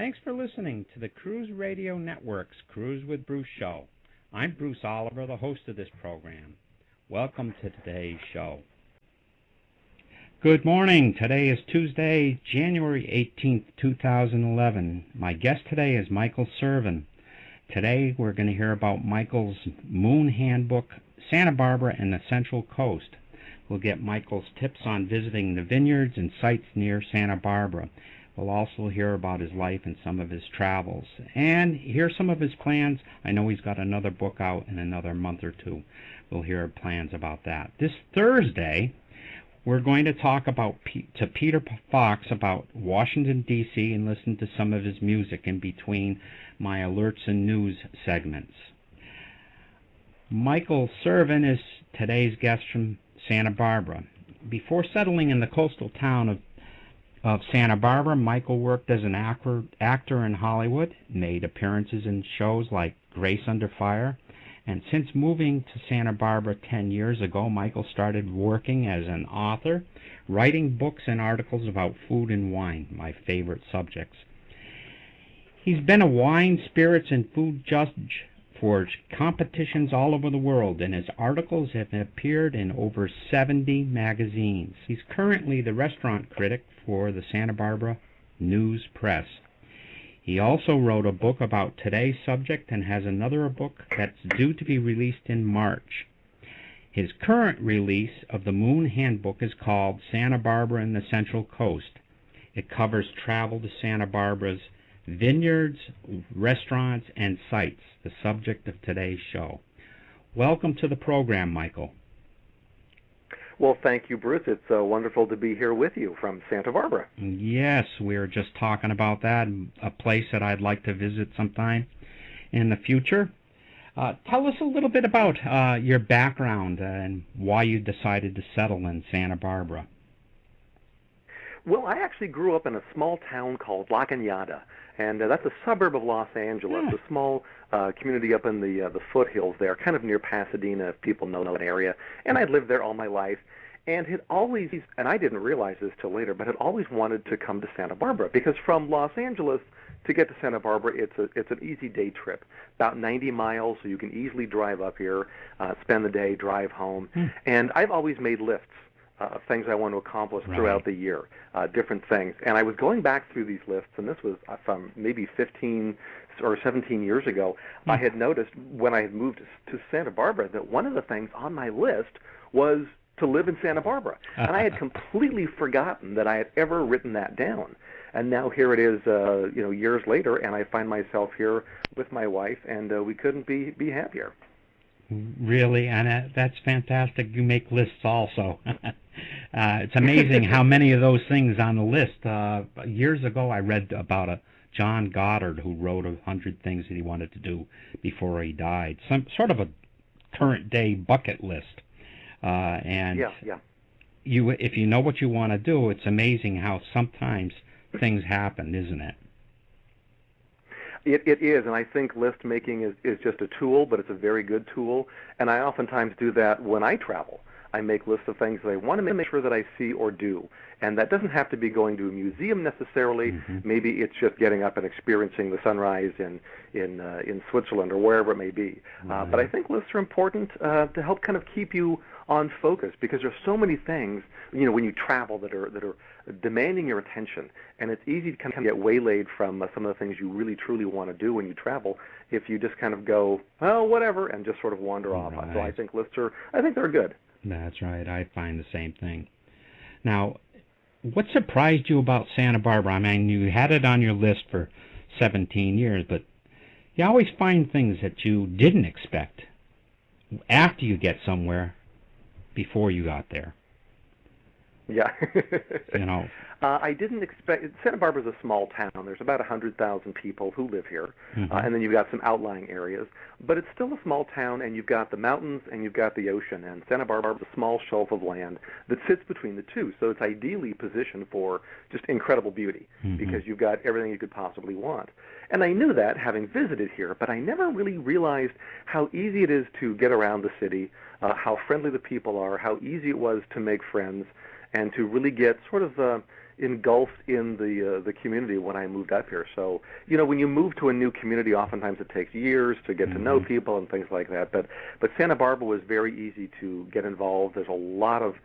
Thanks for listening to the Cruise Radio Network's Cruise with Bruce show. I'm Bruce Oliver, the host of this program. Welcome to today's show. Good morning. Today is Tuesday, January 18th, 2011. My guest today is Michael Cervin. Today we're going to hear about Michael's Moon Handbook, Santa Barbara and the Central Coast. We'll get Michael's tips on visiting the vineyards and sites near Santa Barbara. We'll also hear about his life and some of his travels, and hear some of his plans. I know he's got another book out in another month or two. We'll hear plans about that. This Thursday, we're going to talk to Peter Fox about Washington, D.C., and listen to some of his music in between my alerts and news segments. Michael Cervin is today's guest from Santa Barbara. Before settling in the coastal town of Santa Barbara, Michael worked as an actor in Hollywood, made appearances in shows like Grace Under Fire, and since moving to Santa Barbara 10 years ago, Michael started working as an author, writing books and articles about food and wine, my favorite subjects. He's been a wine, spirits, and food judge for competitions all over the world, and his articles have appeared in over 70 magazines. He's currently the restaurant critic for the Santa Barbara News Press. He also wrote a book about today's subject and has another book that's due to be released in March. His current release of the Moon Handbook is called Santa Barbara and the Central Coast. It covers travel to Santa Barbara's vineyards, restaurants, and sites, the subject of today's show. Welcome to the program, Michael. Well, thank you, Bruce. It's wonderful to be here with you from Santa Barbara. Yes, we were just talking about that, a place that I'd like to visit sometime in the future. Tell us a little bit about your background and why you decided to settle in Santa Barbara. Well, I actually grew up in a small town called La Cañada, and that's a suburb of Los Angeles, a small community up in the foothills there, kind of near Pasadena, if people know that area. And I'd lived there all my life, and had always, and I didn't realize this till later, but had always wanted to come to Santa Barbara, because from Los Angeles to get to Santa Barbara, it's an easy day trip, about 90 miles, so you can easily drive up here, spend the day, drive home. And I've always made lists. Things I want to accomplish throughout the year, different things. And I was going back through these lists, and this was from maybe 15 or 17 years ago. I had noticed when I had moved to Santa Barbara that one of the things on my list was to live in Santa Barbara. And I had completely forgotten that I had ever written that down. And now here it is, years later, and I find myself here with my wife, and we couldn't be happier. Really? And that's fantastic. You make lists also. It's amazing how many of those things on the list. Years ago, I read about a John Goddard who wrote 100 things that he wanted to do before he died. Some sort of a current day bucket list. If you know what you want to do, it's amazing how sometimes things happen, isn't it? It is, and I think list making is just a tool, but it's a very good tool. And I oftentimes do that when I travel. I make lists of things that I want to make sure that I see or do. And that doesn't have to be going to a museum necessarily. Maybe it's just getting up and experiencing the sunrise in Switzerland or wherever it may be. But I think lists are important to help kind of keep you on focus, because there's so many things, when you travel that are demanding your attention, and it's easy to kind of get waylaid from some of the things you really truly want to do when you travel if you just kind of go, well, whatever, and just sort of wander off. So I think lists they're good. That's right. I find the same thing. Now, what surprised you about Santa Barbara? I mean, you had it on your list for 17 years, but you always find things that you didn't expect after you get somewhere before you got there. Yeah. You know. I didn't expect. Santa Barbara's a small town. There's about 100,000 people who live here, and then you've got some outlying areas. But it's still a small town, and you've got the mountains and you've got the ocean. And Santa Barbara's a small shelf of land that sits between the two, so it's ideally positioned for just incredible beauty because you've got everything you could possibly want. And I knew that having visited here, but I never really realized how easy it is to get around the city, how friendly the people are, how easy it was to make friends, and to really get sort of engulfed in the community when I moved up here. So, when you move to a new community, oftentimes it takes years to get to know people and things like that. But Santa Barbara was very easy to get involved. There's a lot of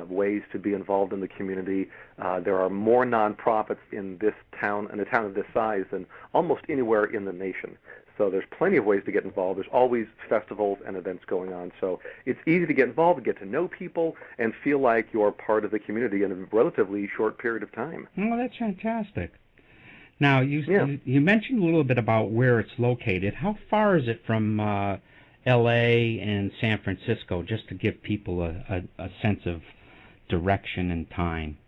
ways to be involved in the community. There are more nonprofits in a town of this size than almost anywhere in the nation. So there's plenty of ways to get involved. There's always festivals and events going on. So it's easy to get involved, get to know people, and feel like you're part of the community in a relatively short period of time. Oh, that's fantastic. Now, you mentioned a little bit about where it's located. How far is it from L.A. and San Francisco, just to give people a sense of direction and time?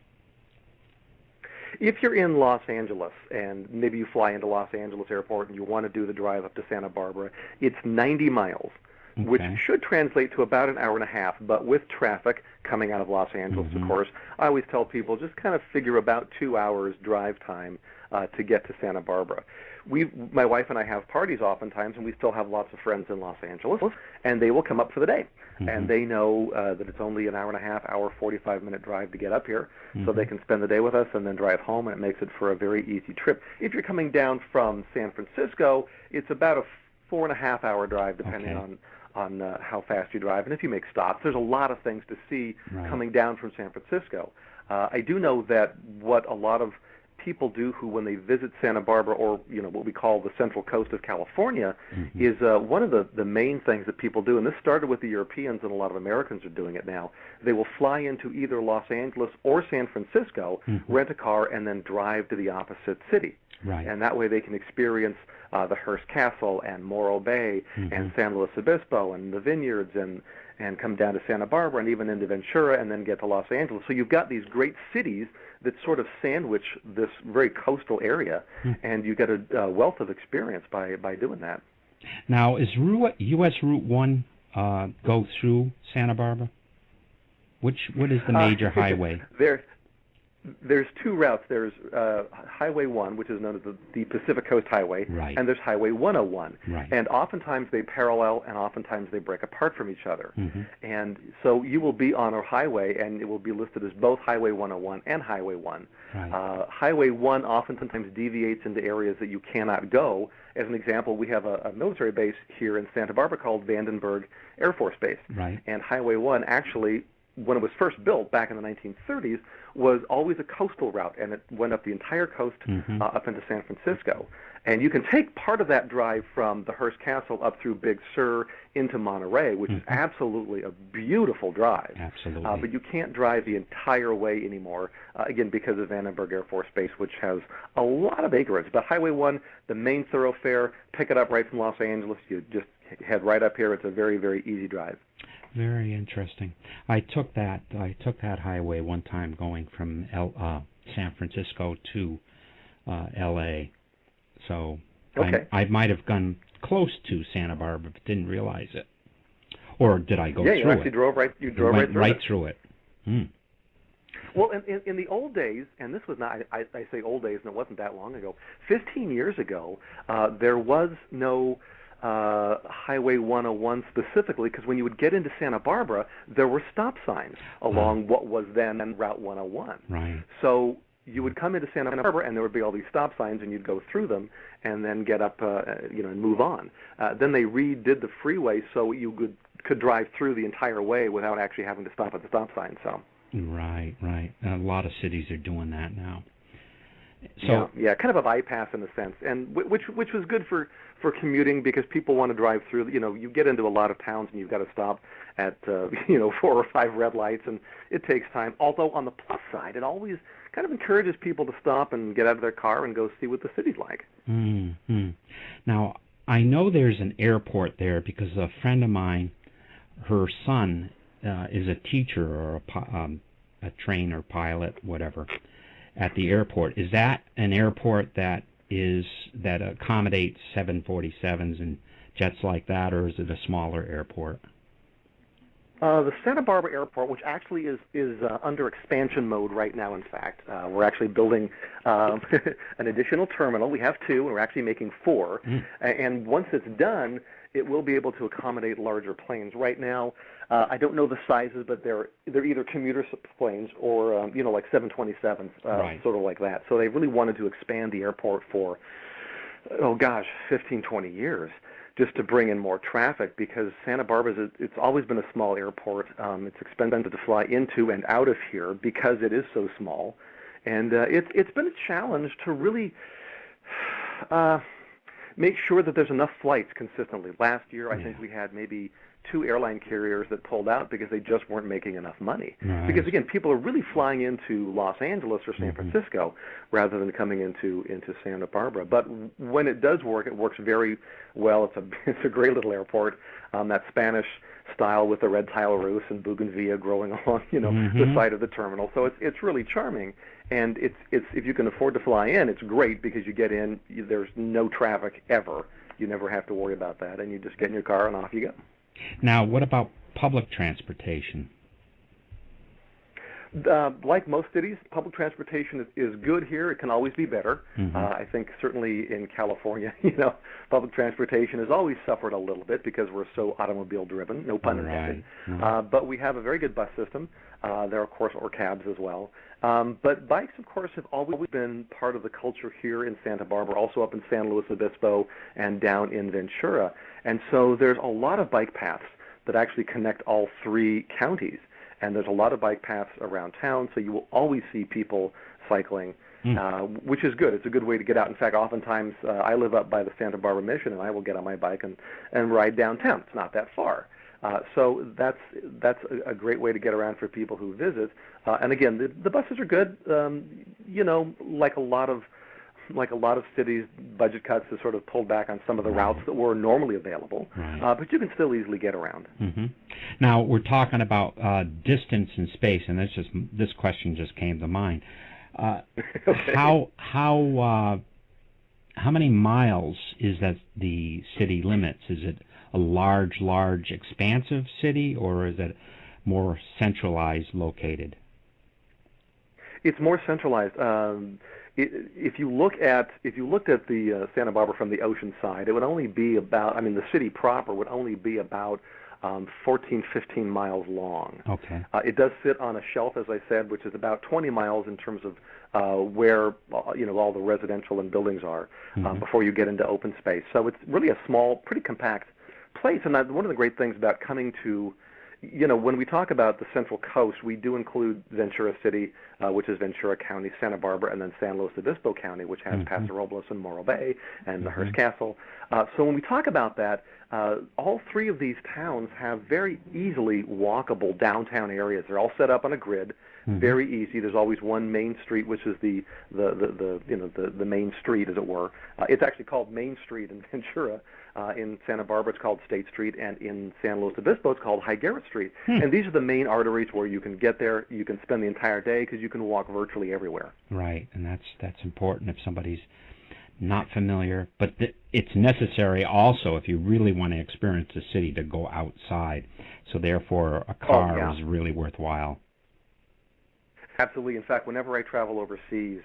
If you're in Los Angeles, and maybe you fly into Los Angeles Airport and you want to do the drive up to Santa Barbara, it's 90 miles, which should translate to about an hour and a half, but with traffic coming out of Los Angeles, of course, I always tell people just kind of figure about 2 hours drive time to get to Santa Barbara. My wife and I have parties oftentimes, and we still have lots of friends in Los Angeles, and they will come up for the day. And they know that it's only an hour and a half, 45-minute drive to get up here, so they can spend the day with us and then drive home, and it makes it for a very easy trip. If you're coming down from San Francisco, it's about a 4.5-hour drive, depending on how fast you drive. And if you make stops, there's a lot of things to see coming down from San Francisco. I do know that what a lot of people do who, when they visit Santa Barbara, or what we call the Central Coast of California, is one of the main things that people do, and this started with the Europeans, and a lot of Americans are doing it now. They will fly into either Los Angeles or San Francisco, rent a car, and then drive to the opposite city. Right. And that way they can experience the Hearst Castle and Morro Bay and San Luis Obispo and the vineyards and come down to Santa Barbara and even into Ventura and then get to Los Angeles. So you've got these great cities that sort of sandwich this very coastal area, and you get a wealth of experience by doing that. Now, is U.S. Route 1 go through Santa Barbara? What is the major highway? There's two routes. There's Highway 1, which is known as the Pacific Coast Highway, and there's Highway 101. And oftentimes they parallel, and oftentimes they break apart from each other. And so you will be on a highway, and it will be listed as both Highway 101 and Highway 1. Highway 1 oftentimes deviates into areas that you cannot go. As an example, we have a military base here in Santa Barbara called Vandenberg Air Force Base. And Highway 1 actually, when it was first built back in the 1930s, was always a coastal route, and it went up the entire coast up into San Francisco. And you can take part of that drive from the Hearst Castle up through Big Sur into Monterey, which is absolutely a beautiful drive. But you can't drive the entire way anymore, again, because of Vandenberg Air Force Base, which has a lot of acreage. But Highway 1, the main thoroughfare, pick it up right from Los Angeles. You just head right up here. It's a very, very easy drive. Very interesting. I took that highway one time going from San Francisco to L.A. So I might have gone close to Santa Barbara, but didn't realize it. Or did I go through it? Yeah, you actually drove right. You drove right through it. Well, in the old days, and this was not, I say old days, and it wasn't that long ago, 15 years ago, there was no Highway 101 specifically, because when you would get into Santa Barbara, there were stop signs along what was then Route 101. So you would come into Santa Barbara, and there would be all these stop signs, and you'd go through them, and then get up, and move on. Then they redid the freeway so you could drive through the entire way without actually having to stop at the stop sign. So. Right. A lot of cities are doing that now. So yeah, kind of a bypass in a sense, and which was good for commuting, because people want to drive through. You get into a lot of towns and you've got to stop at 4 or 5 red lights, and it takes time. Although on the plus side, it always kind of encourages people to stop and get out of their car and go see what the city's like. Now, I know there's an airport there because a friend of mine, her son is a teacher or a trainer, pilot, whatever, at the airport. Is that an airport that accommodates 747s and jets like that, or is it a smaller airport? The Santa Barbara Airport, which actually is under expansion mode right now, in fact. We're actually building an additional terminal. We have 2, and we're actually making 4. And once it's done, it will be able to accommodate larger planes. Right now, I don't know the sizes, but they're either commuter planes or, like 727s, Right. sort of like that. So they really wanted to expand the airport for, 15, 20 years. Just to bring in more traffic, because Santa Barbara it's always been a small airport. It's expensive to fly into and out of here because it is so small, and it's been a challenge to really make sure that there's enough flights consistently. Last year, I think we had maybe 2 airline carriers that pulled out because they just weren't making enough money. Right. Because again, people are really flying into Los Angeles or San Francisco rather than coming into Santa Barbara. But when it does work, it works very well. It's a great little airport. That Spanish style with the red tile roofs and bougainvillea growing along, the side of the terminal. So it's really charming. And it's if you can afford to fly in, it's great because you get in. There's no traffic ever. You never have to worry about that, and you just get in your car and off you go. Now, what about public transportation? Like most cities, public transportation is good here. It can always be better. I think certainly in California, public transportation has always suffered a little bit because we're so automobile-driven, no pun intended. But we have a very good bus system. There are, of course, or cabs as well. But bikes, of course, have always been part of the culture here in Santa Barbara, also up in San Luis Obispo and down in Ventura. And so there's a lot of bike paths that actually connect all 3 counties. And there's a lot of bike paths around town, so you will always see people cycling, which is good. It's a good way to get out. In fact, oftentimes I live up by the Santa Barbara Mission, and I will get on my bike and ride downtown. It's not that far. So that's a great way to get around for people who visit. And again, the buses are good. Like a lot of cities, budget cuts have sort of pulled back on some of the routes that were normally available. But you can still easily get around. Now, we're talking about distance and space, and this question just came to mind. Okay. How many miles is that the city limits? Is it a large, expansive city, or is it more centralized located? It's more centralized. If you looked at the Santa Barbara from the ocean side, it would only be about, the city proper would only be about 14, 15 miles long. Okay. It does sit on a shelf, as I said, which is about 20 miles in terms of where all the residential and buildings are before you get into open space. So it's really a small, pretty compact place. And one of the great things about coming to when we talk about the Central Coast, we do include Ventura City, which is Ventura County, Santa Barbara, and then San Luis Obispo County, which has Paso, Robles, and Morro Bay, and the Hearst Castle. So when we talk about that, all 3 of these towns have very easily walkable downtown areas. They're all set up on a grid, very easy. There's always one main street, which is the main street, as it were. It's actually called Main Street in Ventura. In Santa Barbara, it's called State Street, and in San Luis Obispo, it's called Higuera Street. And these are the main arteries where you can get there. You can spend the entire day because you can walk virtually everywhere. Right, and that's important if somebody's not familiar. But it's necessary also if you really want to experience the city to go outside. So therefore, a car is really worthwhile. Absolutely. In fact, whenever I travel overseas,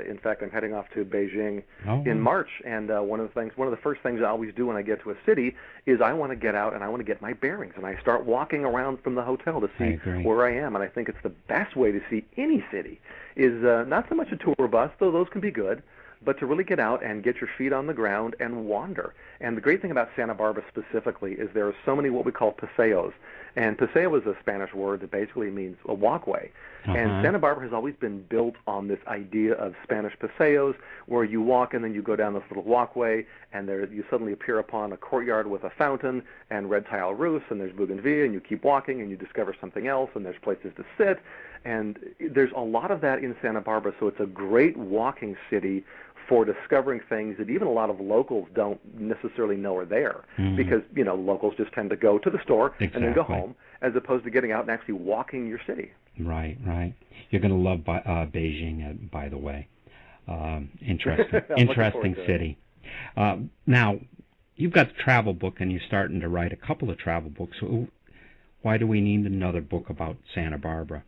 in fact, I'm heading off to Beijing in March, and one of the first things I always do when I get to a city is I want to get out and I want to get my bearings, and I start walking around from the hotel to see where I am. And I think it's the best way to see any city is not so much a tour bus, though those can be good, but to really get out and get your feet on the ground and wander. And the great thing about Santa Barbara specifically is there are so many what we call paseos. And paseo is a Spanish word that basically means a walkway. And Santa Barbara has always been built on this idea of Spanish paseos, where you walk and then you go down this little walkway, and there you suddenly appear upon a courtyard with a fountain and red tile roofs, and there's bougainvillea, and you keep walking and you discover something else, and there's places to sit. And there's a lot of that in Santa Barbara, so it's a great walking city for discovering things that even a lot of locals don't necessarily know are there, because locals just tend to go to the store and then go home, as opposed to getting out and actually walking your city. Right. You're going to love Beijing, by the way. Interesting city. Now, you've got the travel book, and you're starting to write a couple of travel books. Why do we need another book about Santa Barbara?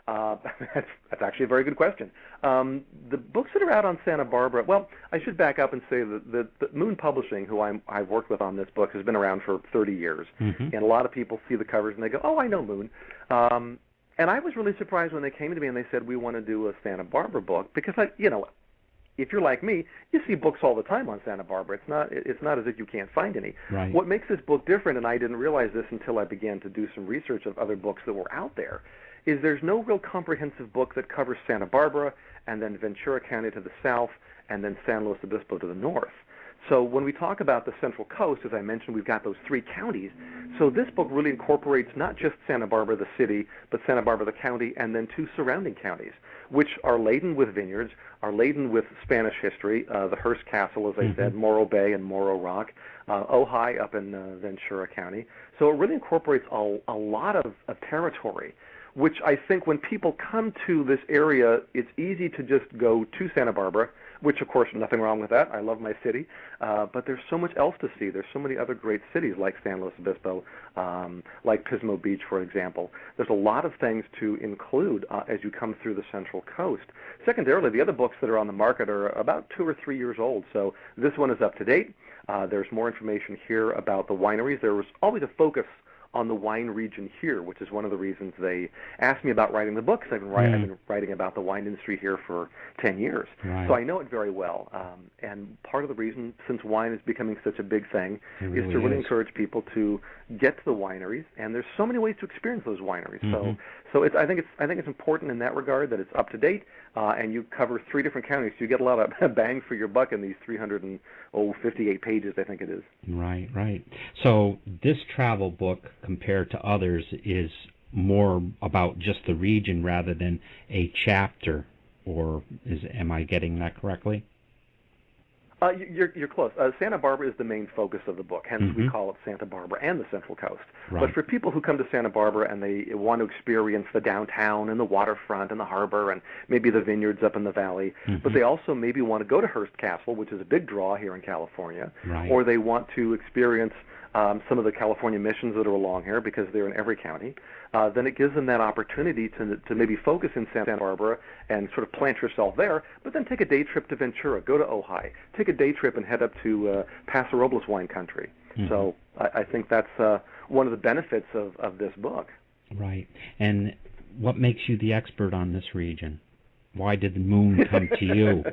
That's actually a very good question. The books that are out on Santa Barbara, well, I should back up and say that Moon Publishing, who I've worked with on this book, has been around for 30 years. And a lot of people see the covers and they go, oh, I know Moon. And I was really surprised when they came to me and they said, we want to do a Santa Barbara book, because, if you're like me, you see books all the time on Santa Barbara. It's not as if you can't find any. Right. What makes this book different, and I didn't realize this until I began to do some research of other books that were out there, is there's no real comprehensive book that covers Santa Barbara and then Ventura County to the south and then San Luis Obispo to the north. So when we talk about the Central Coast, as I mentioned, we've got those 3 counties. So this book really incorporates not just Santa Barbara, the city, but Santa Barbara, the county, and then 2 surrounding counties, which are laden with vineyards, are laden with Spanish history, the Hearst Castle, as I said, Morro Bay and Morro Rock, Ojai up in Ventura County. So it really incorporates a lot of territory, which I think when people come to this area, it's easy to just go to Santa Barbara, which, of course, nothing wrong with that. I love my city. But there's so much else to see. There's so many other great cities like San Luis Obispo, like Pismo Beach, for example. There's a lot of things to include as you come through the Central Coast. Secondarily, the other books that are on the market are about 2 or 3 years old, so this one is up to date. There's more information here about the wineries. There was always a focus on the wine region here, which is one of the reasons they asked me about writing the book, because I've been writing about the wine industry here for 10 years. Right. So I know it very well. And part of the reason, since wine is becoming such a big thing, is to really encourage people to get to the wineries. And there's so many ways to experience those wineries. So I think it's important in that regard that it's up to date, and you cover 3 different counties. So you get a lot of bang for your buck in these 358 pages, I think it is. Right, right. So this travel book, compared to others, is more about just the region rather than a chapter, or am I getting that correctly? You're close. Santa Barbara is the main focus of the book, hence we call it Santa Barbara and the Central Coast. Right. But for people who come to Santa Barbara and they want to experience the downtown and the waterfront and the harbor and maybe the vineyards up in the valley, but they also maybe want to go to Hearst Castle, which is a big draw here in California, or they want to experience some of the California missions that are along here because they're in every county, then it gives them that opportunity to maybe focus in Santa Barbara and sort of plant yourself there, but then take a day trip to Ventura, go to Ojai, take a day trip and head up to Paso Robles wine country. So I think that's one of the benefits of this book. Right. And what makes you the expert on this region? Why did the Moon come to you?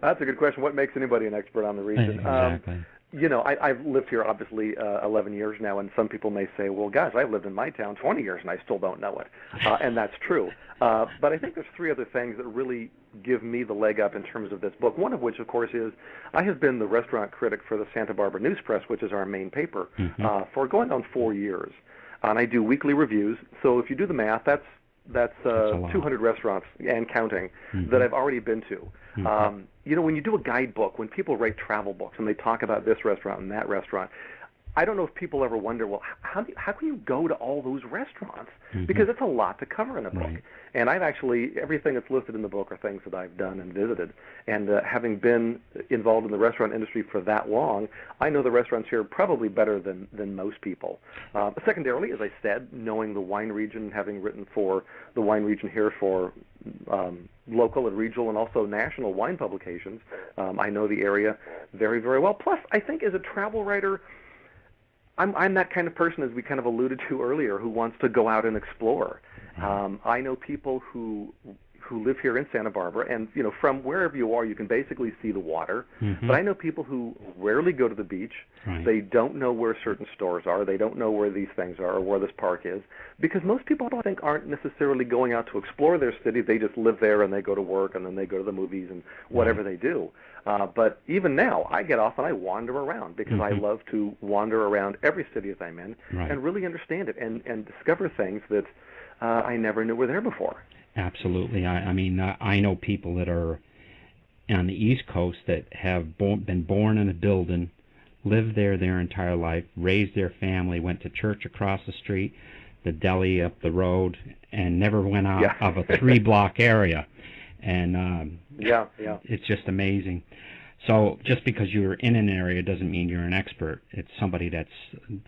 That's a good question. What makes anybody an expert on the region? Exactly. I've lived here, obviously, 11 years now, and some people may say, well, gosh, I've lived in my town 20 years, and I still don't know it. And that's true. But I think there's 3 other things that really give me the leg up in terms of this book, one of which, of course, is I have been the restaurant critic for the Santa Barbara News Press, which is our main paper, for going on 4 years. And I do weekly reviews. So if you do the math, that's 200 restaurants and counting that I've already been to. When you do a guidebook, when people write travel books and they talk about this restaurant and that restaurant, I don't know if people ever wonder, well, how can you go to all those restaurants? Because it's a lot to cover in a book. Right. And everything that's listed in the book are things that I've done and visited. And having been involved in the restaurant industry for that long, I know the restaurants here probably better than most people. Secondarily, as I said, knowing the wine region, having written for the wine region here for local and regional and also national wine publications, I know the area very, very well. Plus, I think as a travel writer, I'm that kind of person, as we kind of alluded to earlier, who wants to go out and explore. I know people who live here in Santa Barbara, and from wherever you are, you can basically see the water. But I know people who rarely go to the beach. Right. They don't know where certain stores are. They don't know where these things are or where this park is, because most people, I think, aren't necessarily going out to explore their city. They just live there and they go to work and then they go to the movies and whatever they do. But even now, I get off and I wander around because I love to wander around every city that I'm in and really understand it and discover things that I never knew were there before. Absolutely. I mean, I know people that are on the East Coast that have been born in a building, lived there their entire life, raised their family, went to church across the street, the deli up the road, and never went out of a 3-block area. And it's just amazing. So just because you're in an area doesn't mean you're an expert. It's somebody that's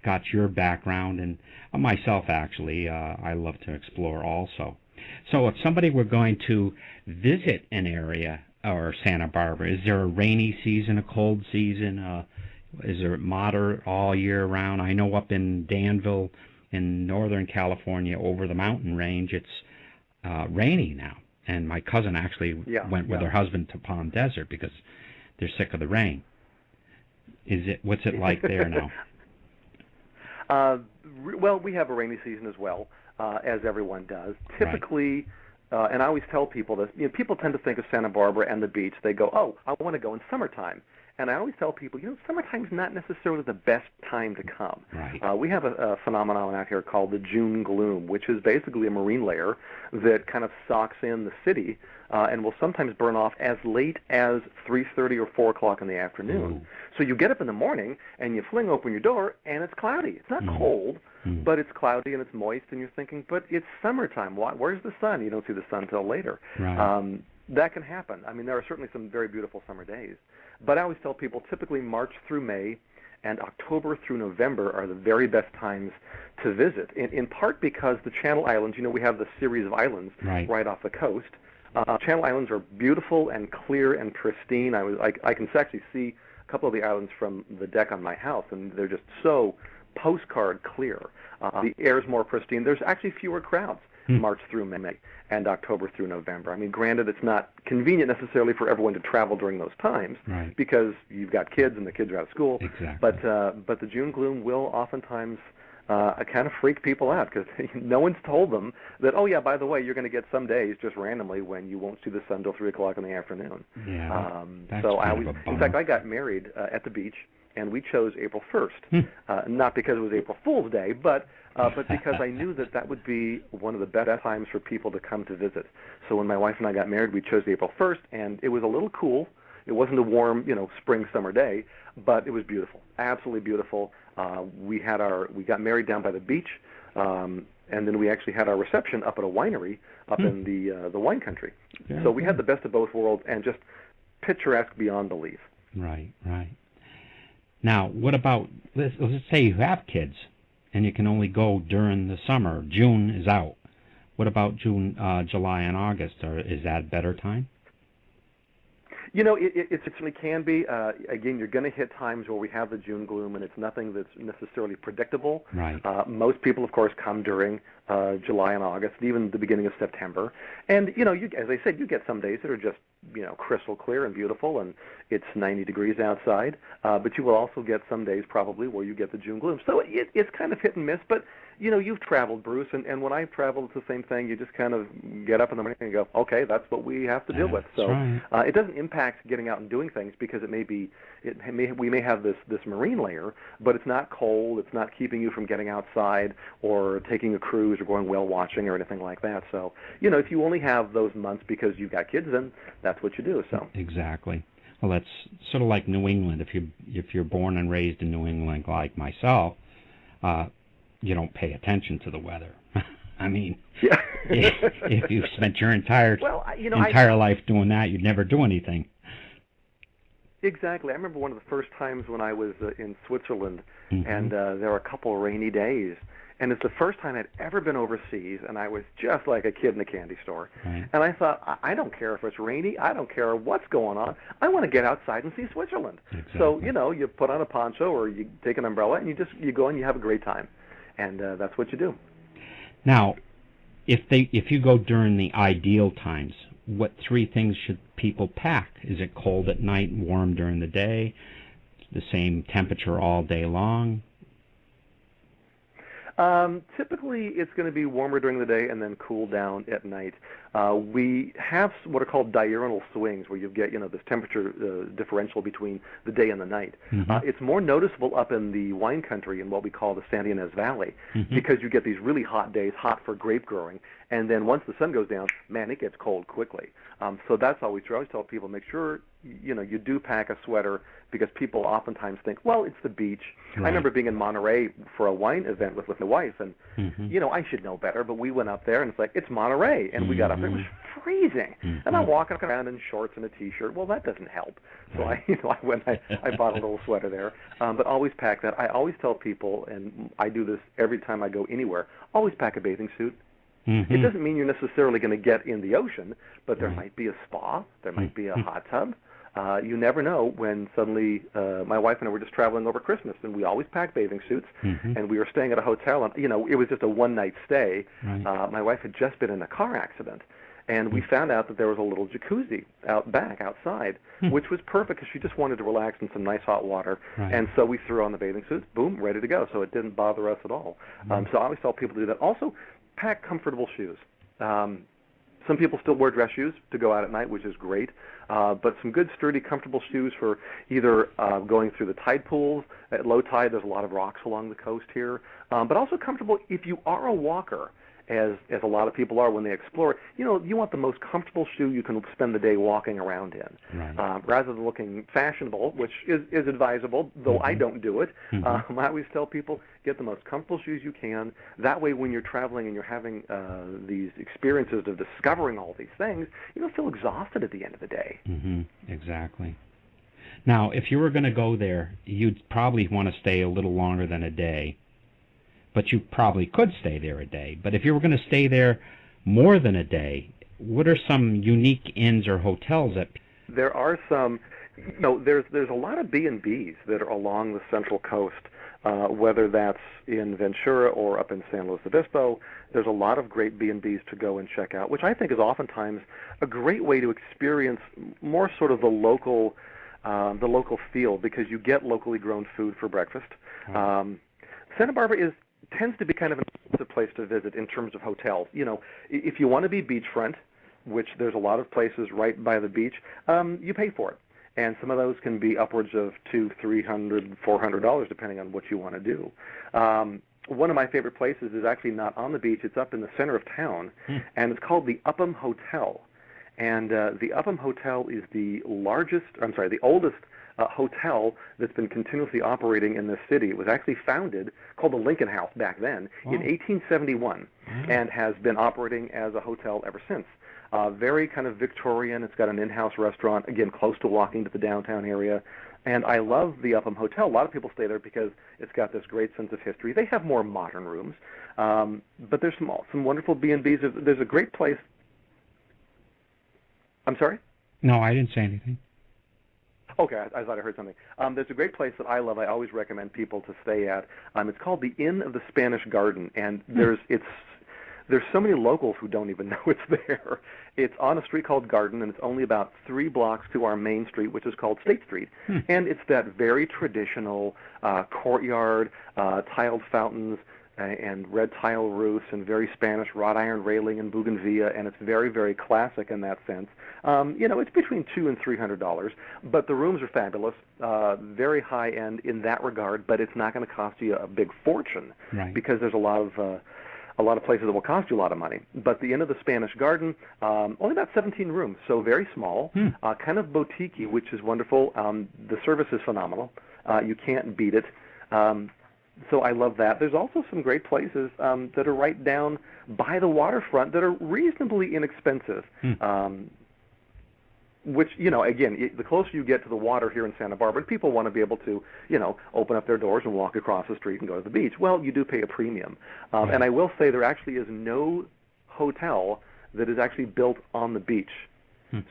got your background, and myself actually, I love to explore also. So if somebody were going to visit an area or Santa Barbara, is there a rainy season, a cold season? Is there moderate all year round? I know up in Danville in Northern California over the mountain range, it's rainy now. And my cousin actually went with her husband to Palm Desert because they're sick of the rain. What's it like there now? Well, we have a rainy season as well, as everyone does. Typically, and I always tell people this, people tend to think of Santa Barbara and the beach. They go, oh, I want to go in summertime. And I always tell people, summertime's not necessarily the best time to come. Right. We have a phenomenon out here called the June gloom, which is basically a marine layer that kind of socks in the city and will sometimes burn off as late as 3:30 or 4 o'clock in the afternoon. Ooh. So you get up in the morning and you fling open your door and it's cloudy. It's not cold, but it's cloudy and it's moist, and you're thinking, but it's summertime. Where's the sun? You don't see the sun till later. Right. That can happen. I mean, there are certainly some very beautiful summer days. But I always tell people typically March through May and October through November are the very best times to visit, in part because the Channel Islands, we have the series of islands right off the coast. Channel Islands are beautiful and clear and pristine. I can actually see a couple of the islands from the deck on my house, and they're just so postcard clear. The air's more pristine. There's actually fewer crowds March through May and October through November. I mean, granted, it's not convenient necessarily for everyone to travel during those times because you've got kids and the kids are out of school. Exactly. But the June gloom will oftentimes kind of freak people out because no one's told them that, oh, yeah, by the way, you're going to get some days just randomly when you won't see the sun till 3 o'clock in the afternoon. Yeah, so in fact, I got married at the beach, and we chose April 1st, not because it was April Fool's Day, but because I knew that would be one of the best times for people to come to visit. So when my wife and I got married, we chose April 1st, and it was a little cool. It wasn't a warm, spring, summer day, but it was beautiful, absolutely beautiful. We got married down by the beach, and then we actually had our reception up at a winery up in the wine country. Yeah, so we had the best of both worlds and just picturesque beyond belief. Right. Now, what about, let's say you have kids and you can only go during the summer. June is out. What about June, July, and August? Is that a better time? It certainly can be. Again, you're going to hit times where we have the June gloom, and it's nothing that's necessarily predictable. Right. Most people, of course, come during July and August, and even the beginning of September. And, as I said, you get some days that are just, crystal clear and beautiful, and it's 90 degrees outside. But you will also get some days probably where you get the June gloom. So it's kind of hit and miss, but you've traveled, Bruce, and when I've traveled, it's the same thing. You just kind of get up in the morning and go, okay, that's what we have to deal with. So right. It doesn't impact getting out and doing things because we may have this marine layer, but it's not cold. It's not keeping you from getting outside or taking a cruise or going whale watching or anything like that. So, if you only have those months because you've got kids, then that's what you do. So exactly. Well, that's sort of like New England. If you're born and raised in New England like myself, you don't pay attention to the weather. I mean, if you've spent your entire life doing that, you'd never do anything. Exactly. I remember one of the first times when I was in Switzerland, and there were a couple of rainy days. And it's the first time I'd ever been overseas, and I was just like a kid in a candy store. Right. And I thought, I don't care if it's rainy. I don't care what's going on. I want to get outside and see Switzerland. Exactly. So, you put on a poncho or you take an umbrella, and you go and you have a great time. And that's what you do. Now, if you go during the ideal times, what 3 things should people pack? Is it cold at night and warm during the day? The same temperature all day long? Typically, it's going to be warmer during the day and then cool down at night. We have what are called diurnal swings, where you get this temperature differential between the day and the night. It's more noticeable up in the wine country in what we call the Santa Ynez Valley, because you get these really hot days, hot for grape growing, and then once the sun goes down, man, it gets cold quickly. So that's always true. I always tell people, make sure you do pack a sweater because people oftentimes think, well, it's the beach. Right. I remember being in Monterey for a wine event with my wife, and I should know better, but we went up there, and it's like, it's Monterey, and we got up there, it was freezing, and I'm walking around in shorts and a T-shirt. Well, that doesn't help. So I bought a little sweater there, but always pack that. I always tell people, and I do this every time I go anywhere, always pack a bathing suit. It doesn't mean you're necessarily going to get in the ocean, but there might be a spa, there might be a hot tub. You never know when suddenly my wife and I were just traveling over Christmas, and we always pack bathing suits, and we were staying at a hotel, and it was just a one-night stay. Right. My wife had just been in a car accident, and we found out that there was a little jacuzzi outside, which was perfect because she just wanted to relax in some nice hot water. Right. And so we threw on the bathing suits, boom, ready to go. So it didn't bother us at all. So I always tell people to do that. Also, pack comfortable shoes. Some people still wear dress shoes to go out at night, which is great, but some good, sturdy, comfortable shoes for either going through the tide pools. At low tide, there's a lot of rocks along the coast here, but also comfortable if you are a walker, as a lot of people are when they explore. You want the most comfortable shoe you can spend the day walking around in, right. Rather than looking fashionable, which is advisable, though I don't do it. I always tell people, get the most comfortable shoes you can. That way, when you're traveling and you're having these experiences of discovering all these things, you don't feel exhausted at the end of the day. Exactly. Now, if you were going to go there, you'd probably want to stay a little longer than a day. But you probably could stay there a day. But if you were going to stay there more than a day, what are some unique inns or hotels that... There are some... there's a lot of B&Bs that are along the Central Coast, whether that's in Ventura or up in San Luis Obispo. There's a lot of great B&Bs to go and check out, which I think is oftentimes a great way to experience more sort of the local feel, because you get locally grown food for breakfast. Santa Barbara tends to be kind of an expensive place to visit in terms of hotels. If you want to be beachfront, which there's a lot of places right by the beach, you pay for it. And some of those can be upwards of $200, $300, $400, depending on what you want to do. One of my favorite places is actually not on the beach. It's up in the center of town, and it's called the Upham Hotel. And the Upham Hotel is the oldest hotel that's been continuously operating in this city. It was actually founded, called the Lincoln House back then, in 1871, and has been operating as a hotel ever since. Very kind of Victorian. It's got an in-house restaurant, again, close to walking to the downtown area. And I love the Upham Hotel. A lot of people stay there because it's got this great sense of history. They have more modern rooms, but there's some wonderful B&Bs. There's a great place. I'm sorry? No, I didn't say anything. Okay, I thought I heard something. There's a great place that I love. I always recommend people to stay at. It's called the Inn of the Spanish Garden, and there's so many locals who don't even know it's there. It's on a street called Garden, and it's only about 3 blocks to our main street, which is called State Street. And it's that very traditional courtyard, tiled fountains, and red tile roofs, and very Spanish wrought iron railing and bougainvillea, and it's very, very classic in that sense. It's between $200 and $300, but the rooms are fabulous, very high end in that regard. But it's not going to cost you a big fortune, right, because there's a lot of places that will cost you a lot of money. But the Inn of the Spanish Garden, only about 17 rooms, so very small, kind of boutique-y, which is wonderful. The service is phenomenal. You can't beat it. So I love that. There's also some great places that are right down by the waterfront that are reasonably inexpensive, which, again, the closer you get to the water here in Santa Barbara, people want to be able to, open up their doors and walk across the street and go to the beach. Well, you do pay a premium. And I will say there actually is no hotel that is actually built on the beach.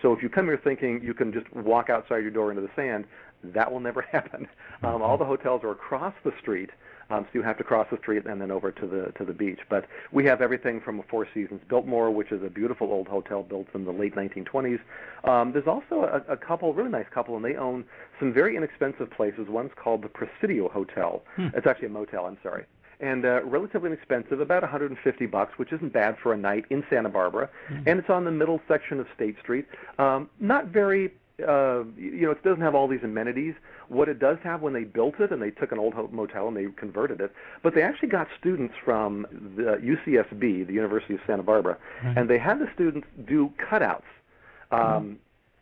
So if you come here thinking you can just walk outside your door into the sand, that will never happen. All the hotels are across the street, so you have to cross the street and then over to the beach. But we have everything from a Four Seasons Biltmore, which is a beautiful old hotel built in the late 1920s. There's also a couple, really nice couple, and they own some very inexpensive places. One's called the Presidio Hotel. It's actually a motel, I'm sorry. And relatively inexpensive, about $150, which isn't bad for a night in Santa Barbara. And it's on the middle section of State Street. Not very, it doesn't have all these amenities. What it does have, when they built it, and they took an old motel and they converted it, but they actually got students from the UCSB, the University of Santa Barbara, and they had the students do cutouts.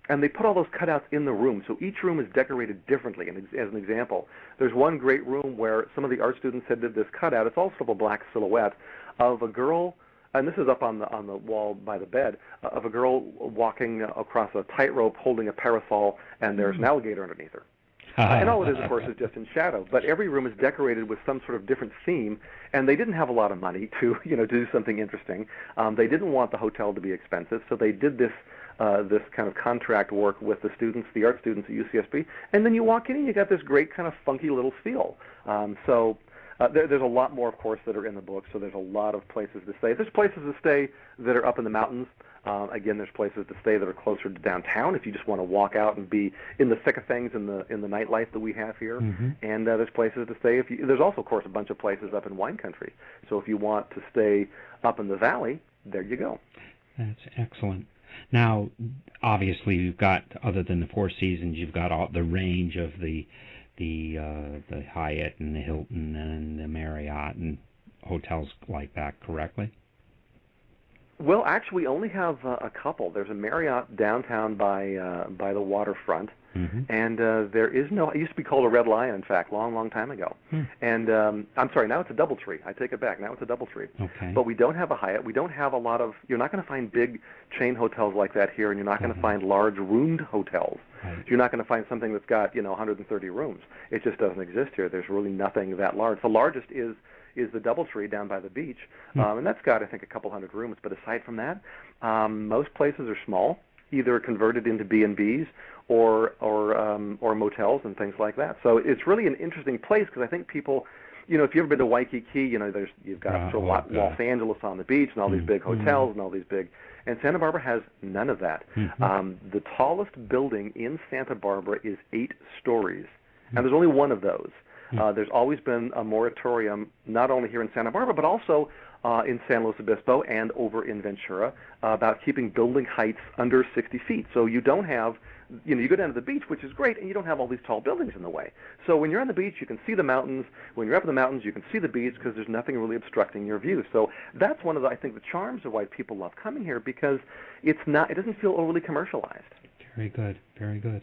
and they put all those cutouts in the room. So each room is decorated differently. And as an example, there's one great room where some of the art students had did this cutout. It's also a black silhouette of a girl, and this is up on the wall by the bed, of a girl walking across a tightrope holding a parasol, and there's an alligator underneath her. And all it is, of course, is just in shadow. But every room is decorated with some sort of different theme, and they didn't have a lot of money to, do something interesting. They didn't want the hotel to be expensive, so they did this kind of contract work with the students, the art students at UCSB. And then you walk in and you got this great kind of funky little feel. There's a lot more, of course, that are in the book, so there's a lot of places to stay. There's places to stay that are up in the mountains. Again, there's places to stay that are closer to downtown if you just want to walk out and be in the thick of things in the nightlife that we have here. Mm-hmm. And there's places to stay. There's also, of course, a bunch of places up in wine country. So if you want to stay up in the valley, there you go. That's excellent. Now, obviously, you've got, other than the Four Seasons, you've got all the range of the Hyatt and the Hilton and the Marriott and hotels like that, correctly? Well, actually, we only have a couple. There's a Marriott downtown by the waterfront, mm-hmm. and there is no. It used to be called a Red Lion, in fact, long time ago. And I'm sorry, now it's a DoubleTree. I take it back. Now it's a DoubleTree. Okay. But we don't have a Hyatt. We don't have a lot of. You're not going to find big chain hotels like that here, and you're not going to find large roomed hotels. Right. You're not going to find something that's got 130 rooms. It just doesn't exist here. There's really nothing that large. The largest is the DoubleTree down by the beach, and that's got, I think, a couple hundred rooms. But aside from that, most places are small, either converted into B&Bs or motels and things like that. So it's really an interesting place because I think people, if you've ever been to Waikiki, you've got Los Angeles on the beach and all these big hotels and all these big, and Santa Barbara has none of that. The tallest building in Santa Barbara is 8 stories, and there's only one of those. There's always been a moratorium, not only here in Santa Barbara, but also in San Luis Obispo and over in Ventura, about keeping building heights under 60 feet. So you don't have, you go down to the beach, which is great, and you don't have all these tall buildings in the way. So when you're on the beach, you can see the mountains. When you're up in the mountains, you can see the beach because there's nothing really obstructing your view. So that's one of the, I think, the charms of why people love coming here, because it doesn't feel overly commercialized. Very good, very good.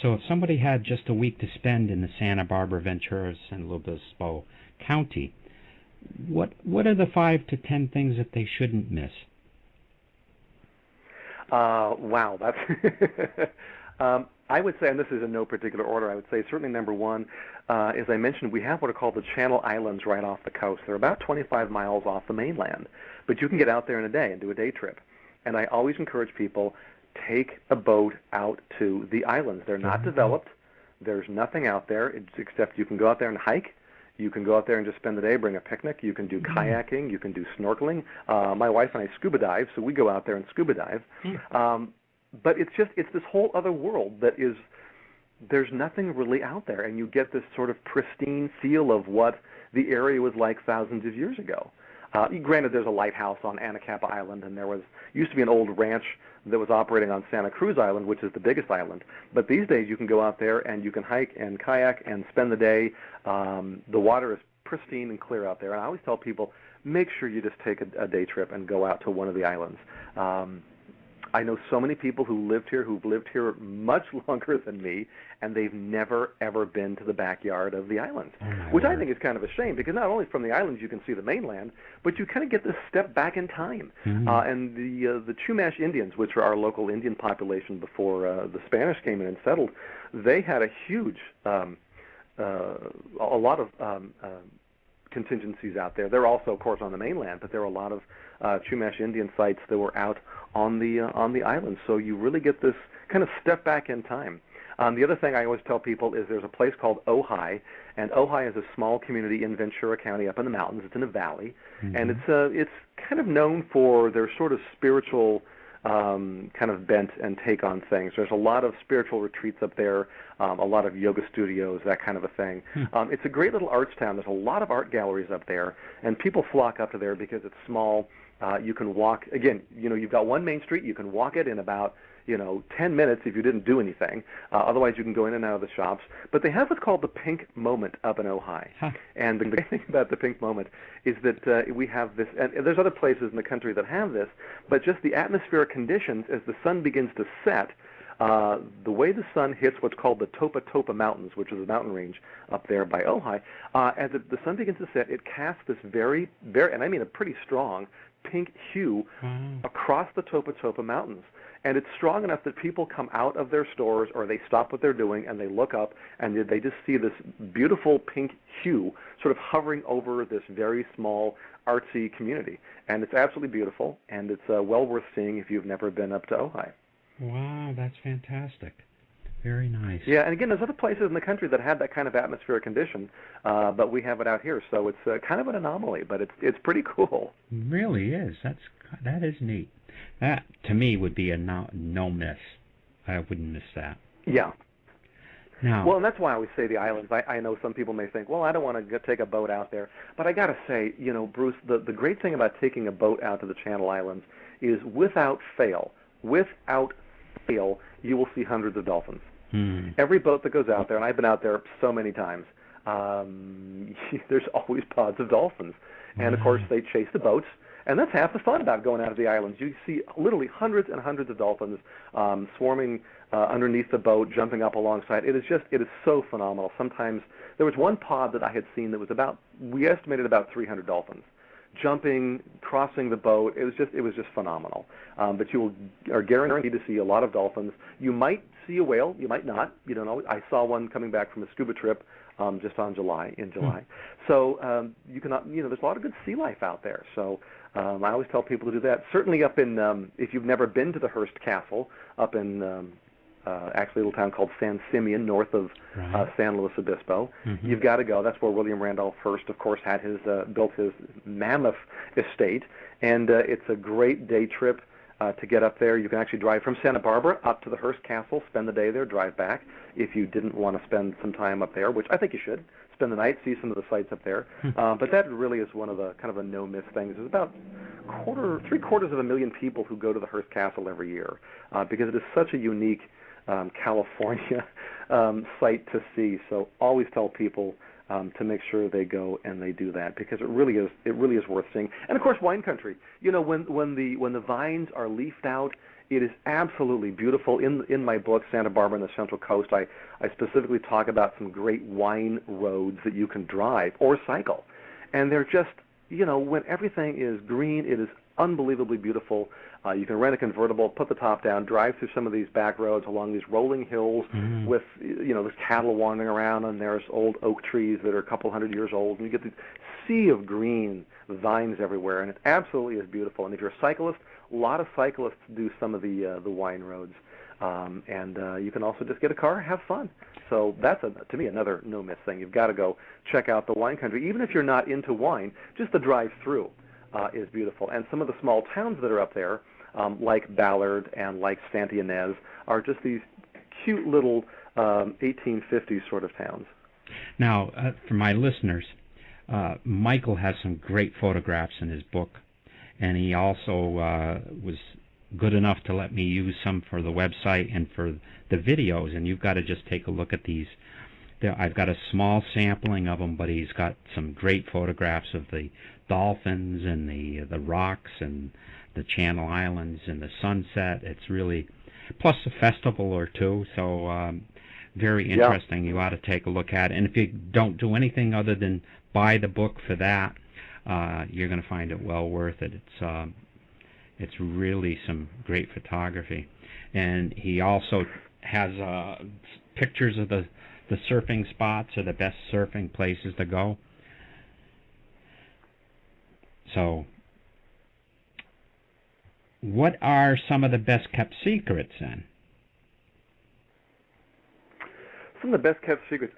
So if somebody had just a week to spend in the Santa Barbara, Ventura, San Luis Obispo County, what are the 5 to 10 things that they shouldn't miss? Wow, that's I would say, and this is in no particular order, I would say certainly number one, as I mentioned, we have what are called the Channel Islands right off the coast. They're about 25 miles off the mainland, but you can get out there in a day and do a day trip. And I always encourage people, take a boat out to the islands. They're not developed. There's nothing out there except you can go out there and hike. You can go out there and just spend the day, bring a picnic. You can do kayaking. You can do snorkeling. My wife and I scuba dive, so we go out there and scuba dive. But it's this whole other world that is, there's nothing really out there, and you get this sort of pristine feel of what the area was like thousands of years ago. Granted, there's a lighthouse on Anacapa Island, and there used to be an old ranch that was operating on Santa Cruz Island, which is the biggest island. But these days you can go out there and you can hike and kayak and spend the day. The water is pristine and clear out there. And I always tell people, make sure you just take a day trip and go out to one of the islands. I know so many people who've lived here much longer than me, and they've never, ever been to the backyard of the islands, which I think is kind of a shame, because not only from the islands you can see the mainland, but you kind of get this step back in time. And the Chumash Indians, which are our local Indian population before the Spanish came in and settled, they had a huge, a lot of contingencies out there. They're also, of course, on the mainland, but there are a lot of Chumash Indian sites that were out on the island. So you really get this kind of step back in time. The other thing I always tell people is there's a place called Ojai, and Ojai is a small community in Ventura County up in the mountains. It's in a valley, and it's kind of known for their sort of spiritual kind of bent and take on things. There's a lot of spiritual retreats up there, a lot of yoga studios, that kind of a thing. It's a great little arts town. There's a lot of art galleries up there, and people flock up to there because it's small. You can walk, again, you've got one main street. You can walk it in about 10 minutes if you didn't do anything. Otherwise, you can go in and out of the shops. But they have what's called the Pink Moment up in Ojai. And the great thing about the Pink Moment is that we have this, and there's other places in the country that have this, but just the atmospheric conditions as the sun begins to set, the way the sun hits what's called the Topa Topa Mountains, which is a mountain range up there by Ojai, as the sun begins to set, it casts this very, very, and I mean a pretty strong pink hue across the Topa Topa Mountains. And it's strong enough that people come out of their stores or they stop what they're doing and they look up and they just see this beautiful pink hue sort of hovering over this very small artsy community. And it's absolutely beautiful, and it's well worth seeing if you've never been up to Ojai. Wow, that's fantastic. Very nice. Yeah, and again, there's other places in the country that have that kind of atmospheric condition, but we have it out here, so it's kind of an anomaly, but it's pretty cool. It really is. That is neat. That, to me, would be a no miss. I wouldn't miss that. Yeah. Now, well, and that's why I always say the islands. I know some people may think, well, I don't want to take a boat out there. But I got to say, Bruce, the great thing about taking a boat out to the Channel Islands is without fail, you will see hundreds of dolphins. Every boat that goes out there, and I've been out there so many times, there's always pods of dolphins. And, of course, they chase the boats. And that's half the fun about going out of the islands. You see literally hundreds and hundreds of dolphins swarming underneath the boat, jumping up alongside. It is so phenomenal. Sometimes there was one pod that I had seen that was we estimated about 300 dolphins jumping, crossing the boat. It was just phenomenal. But you are guaranteed to see a lot of dolphins. You might see a whale. You might not. You don't know. I saw one coming back from a scuba trip just in July. So you can, there's a lot of good sea life out there. So I always tell people to do that. Certainly up in, if you've never been to the Hearst Castle, up in actually a little town called San Simeon, north of San Luis Obispo, you've got to go. That's where William Randolph Hearst, of course, had built his mammoth estate, and it's a great day trip to get up there. You can actually drive from Santa Barbara up to the Hearst Castle, spend the day there, drive back. If you didn't want to spend some time up there, which I think you should, spend the night, see some of the sights up there. But that really is one of the kind of a no-miss things. There's about 750,000 people who go to the Hearst Castle every year because it is such a unique California site to see. So always tell people to make sure they go and they do that because it really is worth seeing. And of course, wine country. When the vines are leafed out, it is absolutely beautiful. In my book, Santa Barbara and the Central Coast, I specifically talk about some great wine roads that you can drive or cycle. And they're just, when everything is green, it is unbelievably beautiful. You can rent a convertible, put the top down, drive through some of these back roads along these rolling hills with, there's cattle wandering around, and there's old oak trees that are a couple hundred years old, and you get this sea of green, vines everywhere, and it absolutely is beautiful. And if you're a cyclist, a lot of cyclists do some of the wine roads, and you can also just get a car, have fun. So that's, to me, another no-miss thing. You've got to go check out the wine country. Even if you're not into wine, just the drive-through is beautiful. And some of the small towns that are up there, like Ballard and like Santa Ynez, are just these cute little 1850s sort of towns. Now, for my listeners, Michael has some great photographs in his book, and he also was good enough to let me use some for the website and for the videos, and you've got to just take a look at these. I've got a small sampling of them, but he's got some great photographs of the dolphins and the rocks and the Channel Islands and the sunset. It's really, plus a festival or two, so very interesting. You ought to take a look at it. And if you don't do anything other than buy the book for that, you're going to find it well worth it. It's really some great photography. And he also has pictures of the surfing spots or the best surfing places to go. So, what are some of the best kept secrets then? Some of the best kept secrets.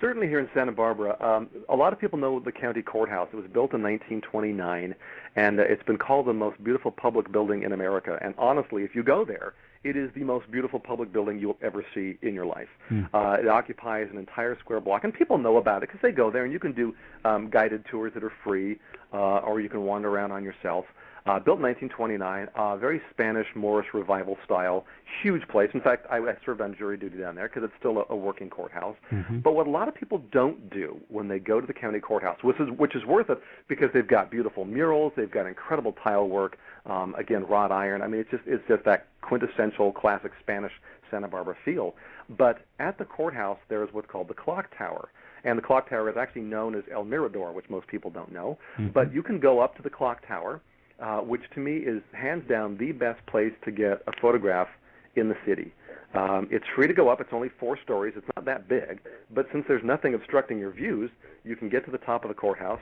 Certainly here in Santa Barbara, a lot of people know the county courthouse. It was built in 1929, and it's been called the most beautiful public building in America. And honestly, if you go there, it is the most beautiful public building you'll ever see in your life. It occupies an entire square block, and people know about it because they go there, and you can do guided tours that are free, or you can wander around on yourself. built in 1929, very Spanish Moorish revival style, huge place. In fact, I served on jury duty down there because it's still a working courthouse. Mm-hmm. But what a lot of people don't do when they go to the county courthouse, which is worth it because they've got beautiful murals, they've got incredible tile work, again, wrought iron. I mean, it's just that quintessential classic Spanish Santa Barbara feel. But at the courthouse, there is what's called the clock tower. And the clock tower is actually known as El Mirador, which most people don't know. Mm-hmm. But you can go up to the clock tower, which to me is hands down the best place to get a photograph in the city. It's free to go up. It's only 4 stories. It's not that big. But since there's nothing obstructing your views, you can get to the top of the courthouse.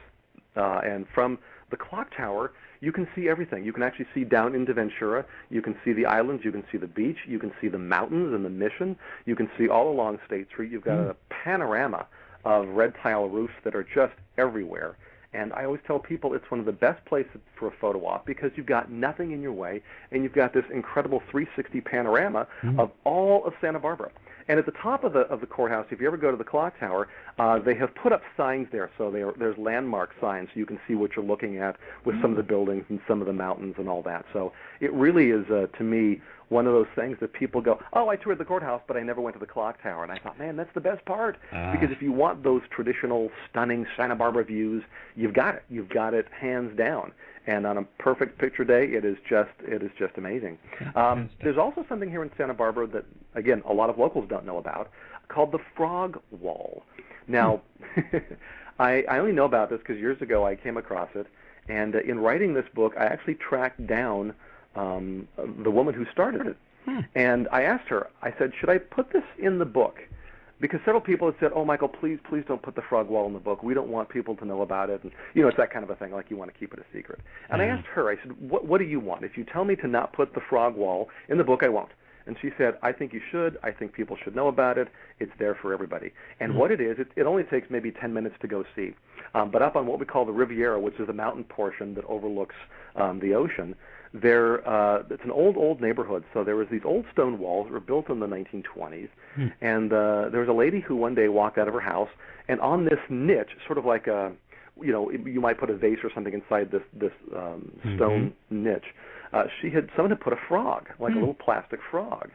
And from the clock tower, you can see everything. You can actually see down into Ventura. You can see the islands. You can see the beach. You can see the mountains and the Mission. You can see all along State Street. You've got a panorama of red tile roofs that are just everywhere. And I always tell people it's one of the best places for a photo op because you've got nothing in your way, and you've got this incredible 360 panorama of all of Santa Barbara. And at the top of the courthouse, if you ever go to the clock tower, they have put up signs there. So there's landmark signs so you can see what you're looking at with some of the buildings and some of the mountains and all that. So it really is, to me, one of those things that people go, oh, I toured the courthouse, but I never went to the clock tower. And I thought, man, that's the best part. Because if you want those traditional, stunning Santa Barbara views, you've got it. You've got it hands down. And on a perfect picture day, it is just amazing. There's also something here in Santa Barbara that, again, a lot of locals don't know about, called the Frog Wall. Now, I only know about this because years ago I came across it, and in writing this book, I actually tracked down the woman who started it. And I asked her, I said, should I put this in the book? Because several people had said, oh, Michael, please don't put the frog wall in the book. We don't want people to know about it. And, it's that kind of a thing, like you want to keep it a secret. And I asked her, I said, what do you want? If you tell me to not put the frog wall in the book, I won't. And she said, I think you should. I think people should know about it. It's there for everybody. And what it is, it only takes maybe 10 minutes to go see. But up on what we call the Riviera, which is the mountain portion that overlooks the ocean, it's an old neighborhood. So there was these old stone walls that were built in the 1920s. And there was a lady who one day walked out of her house, and on this niche, sort of like you might put a vase or something inside this stone niche, someone had put a frog, like a little plastic frog,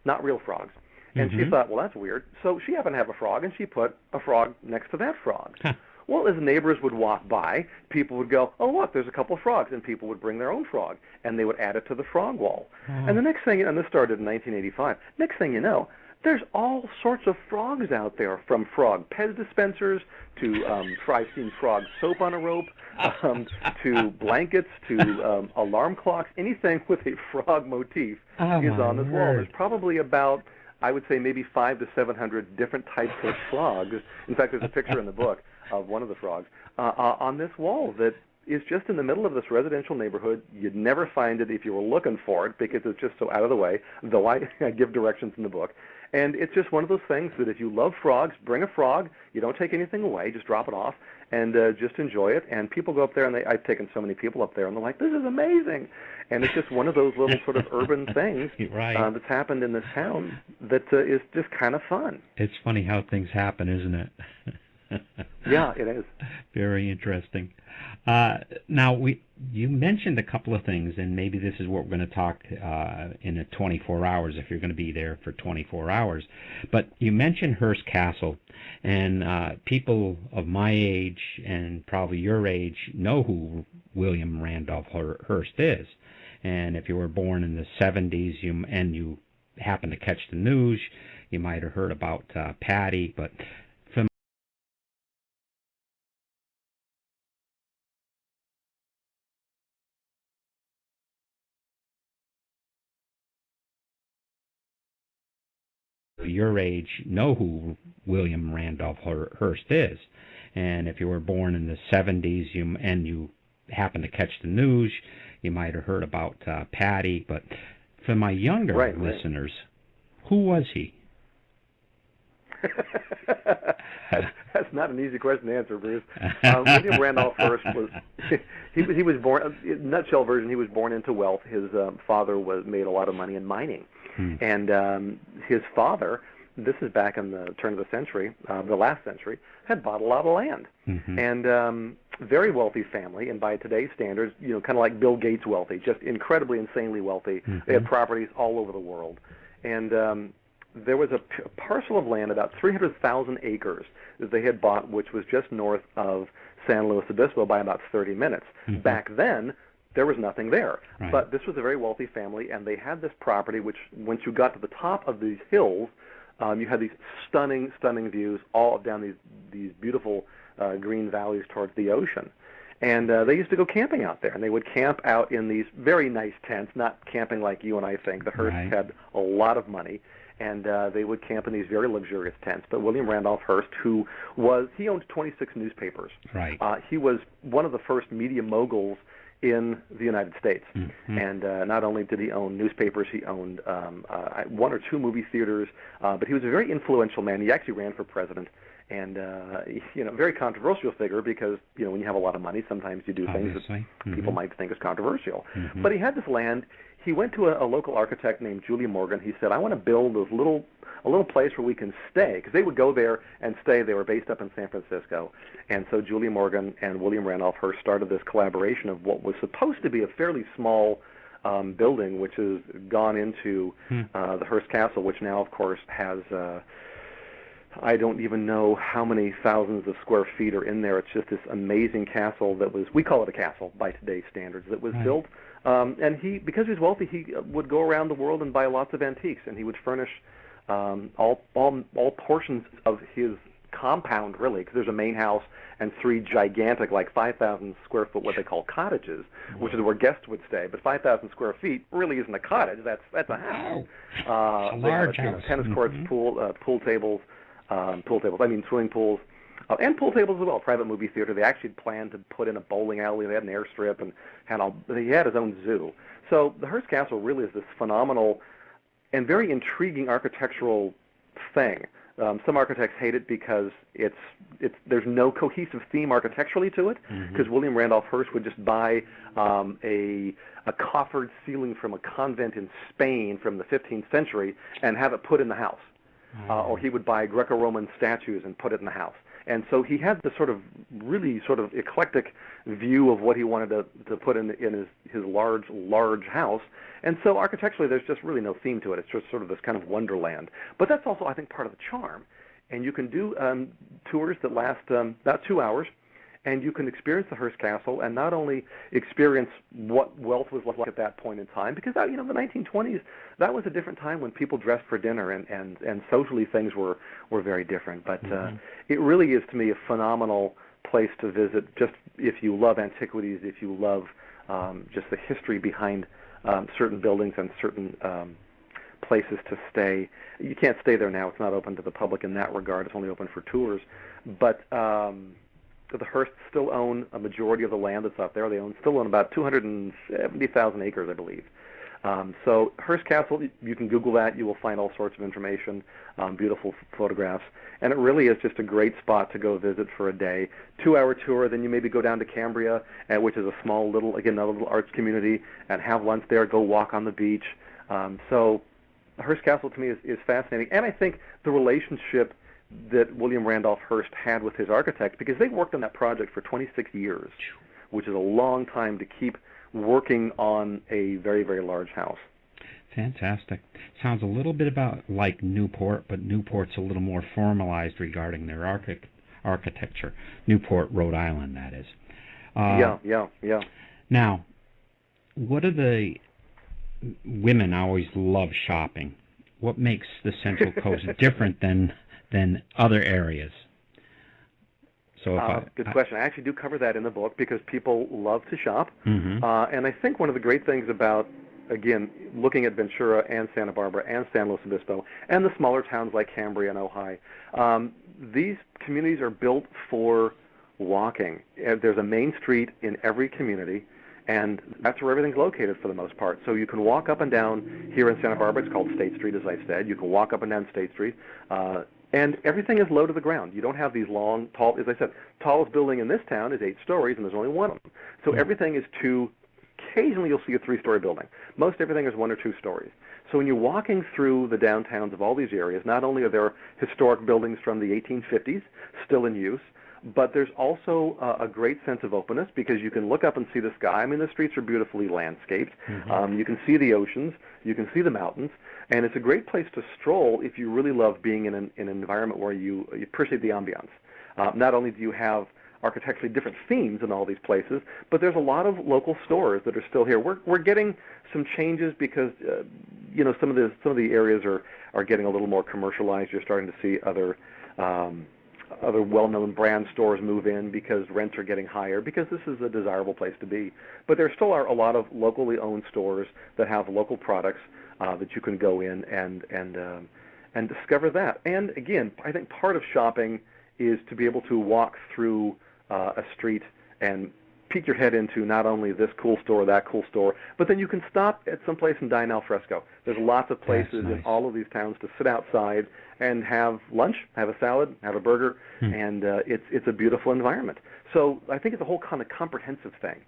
not real frogs. And she thought, well, that's weird. So she happened to have a frog, and she put a frog next to that frog. Well, as neighbors would walk by, people would go, oh, look, there's a couple of frogs, and people would bring their own frog, and they would add it to the frog wall. And the next thing, and this started in 1985, next thing you know, there's all sorts of frogs out there, from frog Pez dispensers to I've seen frog soap on a rope, to blankets, to alarm clocks. Anything with a frog motif is on this wall. There's probably about, I would say, maybe 500 to 700 different types of frogs. In fact, there's a picture in the book of one of the frogs on this wall that is just in the middle of this residential neighborhood. You'd never find it if you were looking for it because it's just so out of the way, though I give directions in the book. And it's just one of those things that if you love frogs, bring a frog. You don't take anything away. Just drop it off and just enjoy it. And people go up there, and I've taken so many people up there, and they're like, this is amazing. And it's just one of those little sort of urban things that's happened in this town that is just kind of fun. It's funny how things happen, isn't it? Yeah, it is. Very interesting. Now, you mentioned a couple of things, and maybe this is what we're going to talk in 24 hours, if you're going to be there for 24 hours. But you mentioned Hearst Castle, and people of my age and probably your age know who William Randolph Hearst is. And if you were born in the 70s and you happen to catch the news, you might have heard about Patty, but your age know who William Randolph Hearst is. And if you were born in the 70s and you happen to catch the news, you might have heard about Patty. But for my younger listeners, who was he? That's not an easy question to answer, Bruce. William Randolph Hearst was he was born, in nutshell version, he was born into wealth. His father made a lot of money in mining. And his father this is back in the turn of the century, the last century, had bought a lot of land. Mm-hmm. And very wealthy family, and by today's standards, kind of like Bill Gates wealthy, just incredibly, insanely wealthy. Mm-hmm. They had properties all over the world. And there was a parcel of land, about 300,000 acres, that they had bought, which was just north of San Luis Obispo by about 30 minutes. Mm-hmm. Back then, there was nothing there. Right. But this was a very wealthy family, and they had this property, which once you got to the top of these hills, you had these stunning, stunning views all down these beautiful green valleys towards the ocean. And they used to go camping out there, and they would camp out in these very nice tents, not camping like you and I think. The Hearsts Right. had a lot of money, and they would camp in these very luxurious tents. But William Randolph Hearst, he owned 26 newspapers. Right. He was one of the first media moguls in the United States. Mm-hmm. And not only did he own newspapers, he owned one or two movie theaters, but he was a very influential man. He actually ran for president. And very controversial figure because when you have a lot of money, sometimes you do things that Mm-hmm. people might think is controversial. Mm-hmm. But he had this land. He went to a local architect named Julia Morgan. He said, "I want to build a little place where we can stay," because they would go there and stay. They were based up in San Francisco, and so Julia Morgan and William Randolph Hearst started this collaboration of what was supposed to be a fairly small building, which has gone into the Hearst Castle, which now, of course, has. I don't even know how many thousands of square feet are in there. It's just this amazing castle we call it a castle by today's standards, that was built. And because he was wealthy, he would go around the world and buy lots of antiques, and he would furnish all portions of his compound, really, because there's a main house and three gigantic, like 5,000 square foot, what they call cottages, which is where guests would stay. But 5,000 square feet really isn't a cottage. That's a house. A large house. Tennis courts, pool tables. Swimming pools, and pool tables as well. Private movie theater. They actually planned to put in a bowling alley. They had an airstrip, and he had his own zoo. So the Hearst Castle really is this phenomenal and very intriguing architectural thing. Some architects hate it because there's no cohesive theme architecturally to it. Because William Randolph Hearst would just buy a coffered ceiling from a convent in Spain from the 15th century and have it put in the house. Or he would buy Greco-Roman statues and put it in the house. And so he had this really eclectic view of what he wanted to put in his large house. And so architecturally, there's just really no theme to it. It's just sort of this kind of wonderland. But that's also, I think, part of the charm. And you can do tours that last about 2 hours, and you can experience the Hearst Castle and not only experience what wealth was like at that point in time, because the 1920s, that was a different time when people dressed for dinner and socially things were very different. But it really is, to me, a phenomenal place to visit, just if you love antiquities, if you love just the history behind certain buildings and certain places to stay. You can't stay there now. It's not open to the public in that regard. It's only open for tours. But the Hearsts still own a majority of the land that's up there. They still own about 270,000 acres, I believe. So Hearst Castle, you can Google that. You will find all sorts of information, beautiful photographs. And it really is just a great spot to go visit for a day. 2-hour tour, then you maybe go down to Cambria, which is a small another little arts community, and have lunch there, go walk on the beach. So Hearst Castle, to me, is fascinating. And I think the relationship that William Randolph Hearst had with his architect, because they worked on that project for 26 years, which is a long time to keep working on a very, very large house. Fantastic. Sounds a little bit like Newport, but Newport's a little more formalized regarding their architecture. Newport, Rhode Island, that is. Yeah. Now, what are the women always love shopping? What makes the Central Coast different than other areas? So good question. I actually do cover that in the book because people love to shop. Mm-hmm. And I think one of the great things about, again, looking at Ventura and Santa Barbara and San Luis Obispo and the smaller towns like Cambria and Ojai, these communities are built for walking. There's a main street in every community, and that's where everything's located for the most part. So you can walk up and down here in Santa Barbara. It's called State Street, as I said. You can walk up and down State Street. And everything is low to the ground. You don't have these long, tall, as I said, tallest building in this town is 8 stories, and there's only one of them. So everything is occasionally you'll see a 3-story building. Most everything is 1 or 2 stories. So when you're walking through the downtowns of all these areas, not only are there historic buildings from the 1850s still in use, but there's also a great sense of openness because you can look up and see the sky. I mean, the streets are beautifully landscaped. You can see the oceans. You can see the mountains. And it's a great place to stroll if you really love being in an environment where you appreciate the ambiance. Not only do you have architecturally different themes in all these places, but there's a lot of local stores that are still here. We're getting some changes because some of the areas are getting a little more commercialized. You're starting to see other well-known brand stores move in because rents are getting higher because this is a desirable place to be. But there still are a lot of locally owned stores that have local products that you can go in and discover that. And again, I think part of shopping is to be able to walk through a street and peek your head into not only this cool store or that cool store, but then you can stop at some place and dine al fresco. There's lots of places in all of these towns to sit outside and have lunch, have a salad, have a burger, and it's a beautiful environment. So I think it's a whole kind of comprehensive thing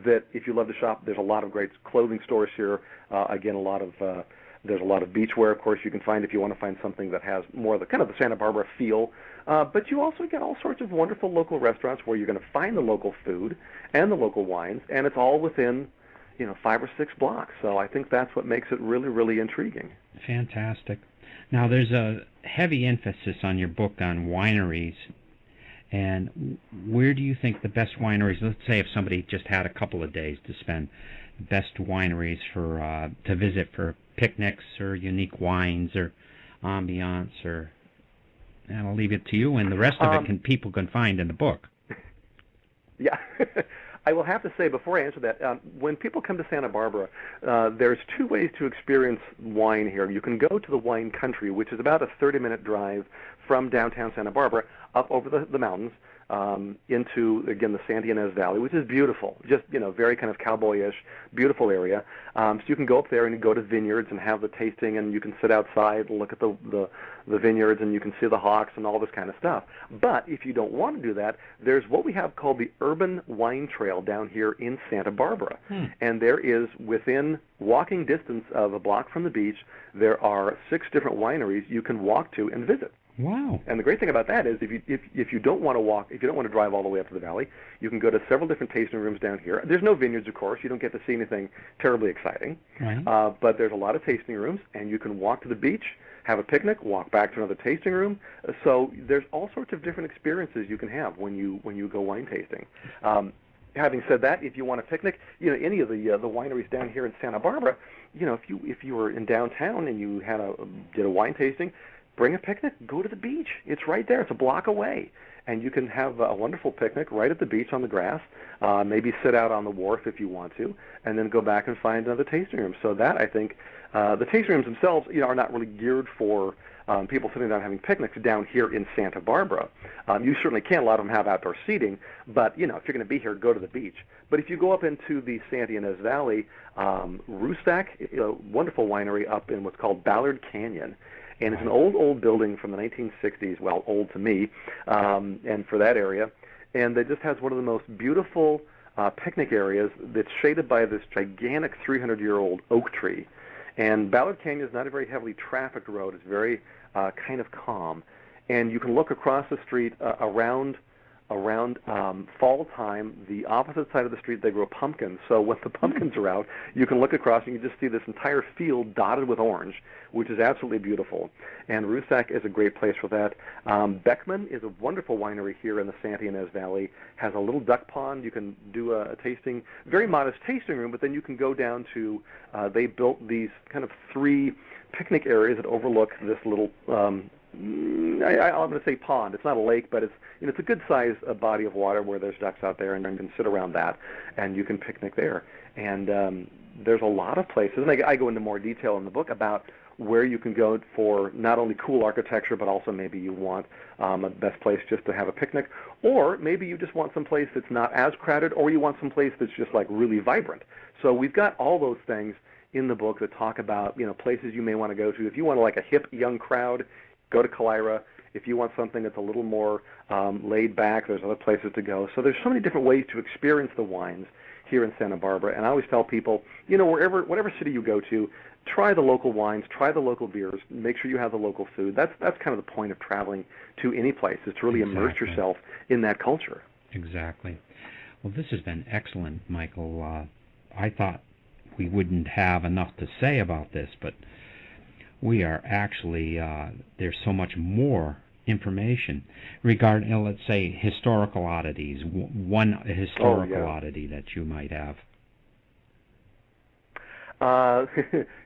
that if you love to shop, there's a lot of great clothing stores here. Again, there's a lot of beachwear, of course, you can find if you want to find something that has more of the kind of the Santa Barbara feel. But you also get all sorts of wonderful local restaurants where you're going to find the local food and the local wines, and it's all within 5 or 6 blocks. So I think that's what makes it really, really intriguing. Fantastic. Now, there's a heavy emphasis on your book on wineries. And where do you think the best wineries, let's say if somebody just had a couple of days to spend, best wineries to visit for picnics or unique wines or ambiance, and I'll leave it to you, and the rest of it people can find in the book. Yeah. I will have to say, before I answer that, when people come to Santa Barbara, there's 2 ways to experience wine here. You can go to the wine country, which is about a 30-minute drive from downtown Santa Barbara up over the mountains into, again, the Santa Ynez Valley, which is beautiful, just, very kind of cowboyish, beautiful area. So you can go up there and go to vineyards and have the tasting, and you can sit outside and look at the vineyards, and you can see the hawks and all this kind of stuff. But if you don't want to do that, there's what we have called the Urban Wine Trail down here in Santa Barbara. And there is, within walking distance of a block from the beach, there are 6 different wineries you can walk to and visit. Wow. And the great thing about that is if you don't want to walk, if you don't want to drive all the way up to the valley, you can go to several different tasting rooms down here. There's no vineyards, of course. You don't get to see anything terribly exciting. Right. But there's a lot of tasting rooms, and you can walk to the beach, have a picnic, walk back to another tasting room. So there's all sorts of different experiences you can have when you go wine tasting. Having said that, if you want a picnic, any of the wineries down here in Santa Barbara, if you were in downtown and you did a wine tasting, bring a picnic, go to the beach. It's right there. It's a block away. And you can have a wonderful picnic right at the beach on the grass, maybe sit out on the wharf if you want to, and then go back and find another tasting room. So that, I think, the tasting rooms themselves are not really geared for people sitting down having picnics down here in Santa Barbara. You certainly can. A lot of them have outdoor seating, but, if you're going to be here, go to the beach. But if you go up into the Santa Ynez Valley, Rustac, a wonderful winery up in what's called Ballard Canyon, and it's an old building from the 1960s, well, old to me, and for that area. And it just has one of the most beautiful picnic areas that's shaded by this gigantic 300-year-old oak tree. And Ballard Canyon is not a very heavily trafficked road. It's very kind of calm. And you can look across the street around fall time. The opposite side of the street, they grow pumpkins. So when the pumpkins are out, you can look across and you just see this entire field dotted with orange, which is absolutely beautiful. And Rustac is a great place for that. Beckman is a wonderful winery here in the Santa Ynez Valley. Has a little duck pond. You can do a tasting, very modest tasting room, but then you can go down to, they built these kind of 3 picnic areas that overlook this little, I'm going to say pond. It's not a lake, but it's a good-sized body of water where there's ducks out there, and you can sit around that, and you can picnic there. And there's a lot of places, and I go into more detail in the book about where you can go for not only cool architecture, but also maybe you want a best place just to have a picnic, or maybe you just want some place that's not as crowded, or you want some place that's just like really vibrant. So we've got all those things in the book that talk about places you may want to go to. If you want like a hip young crowd, go to Calira. If you want something that's a little more laid back, there's other places to go. So there's so many different ways to experience the wines here in Santa Barbara. And I always tell people, whatever city you go to, try the local wines, try the local beers, make sure you have the local food. That's kind of the point of traveling to any place, is to really immerse yourself in that culture. Exactly. Well, this has been excellent, Michael. I thought we wouldn't have enough to say about this, but we are actually, there's so much more information regarding, let's say, historical oddities. One historical oddity that you might have.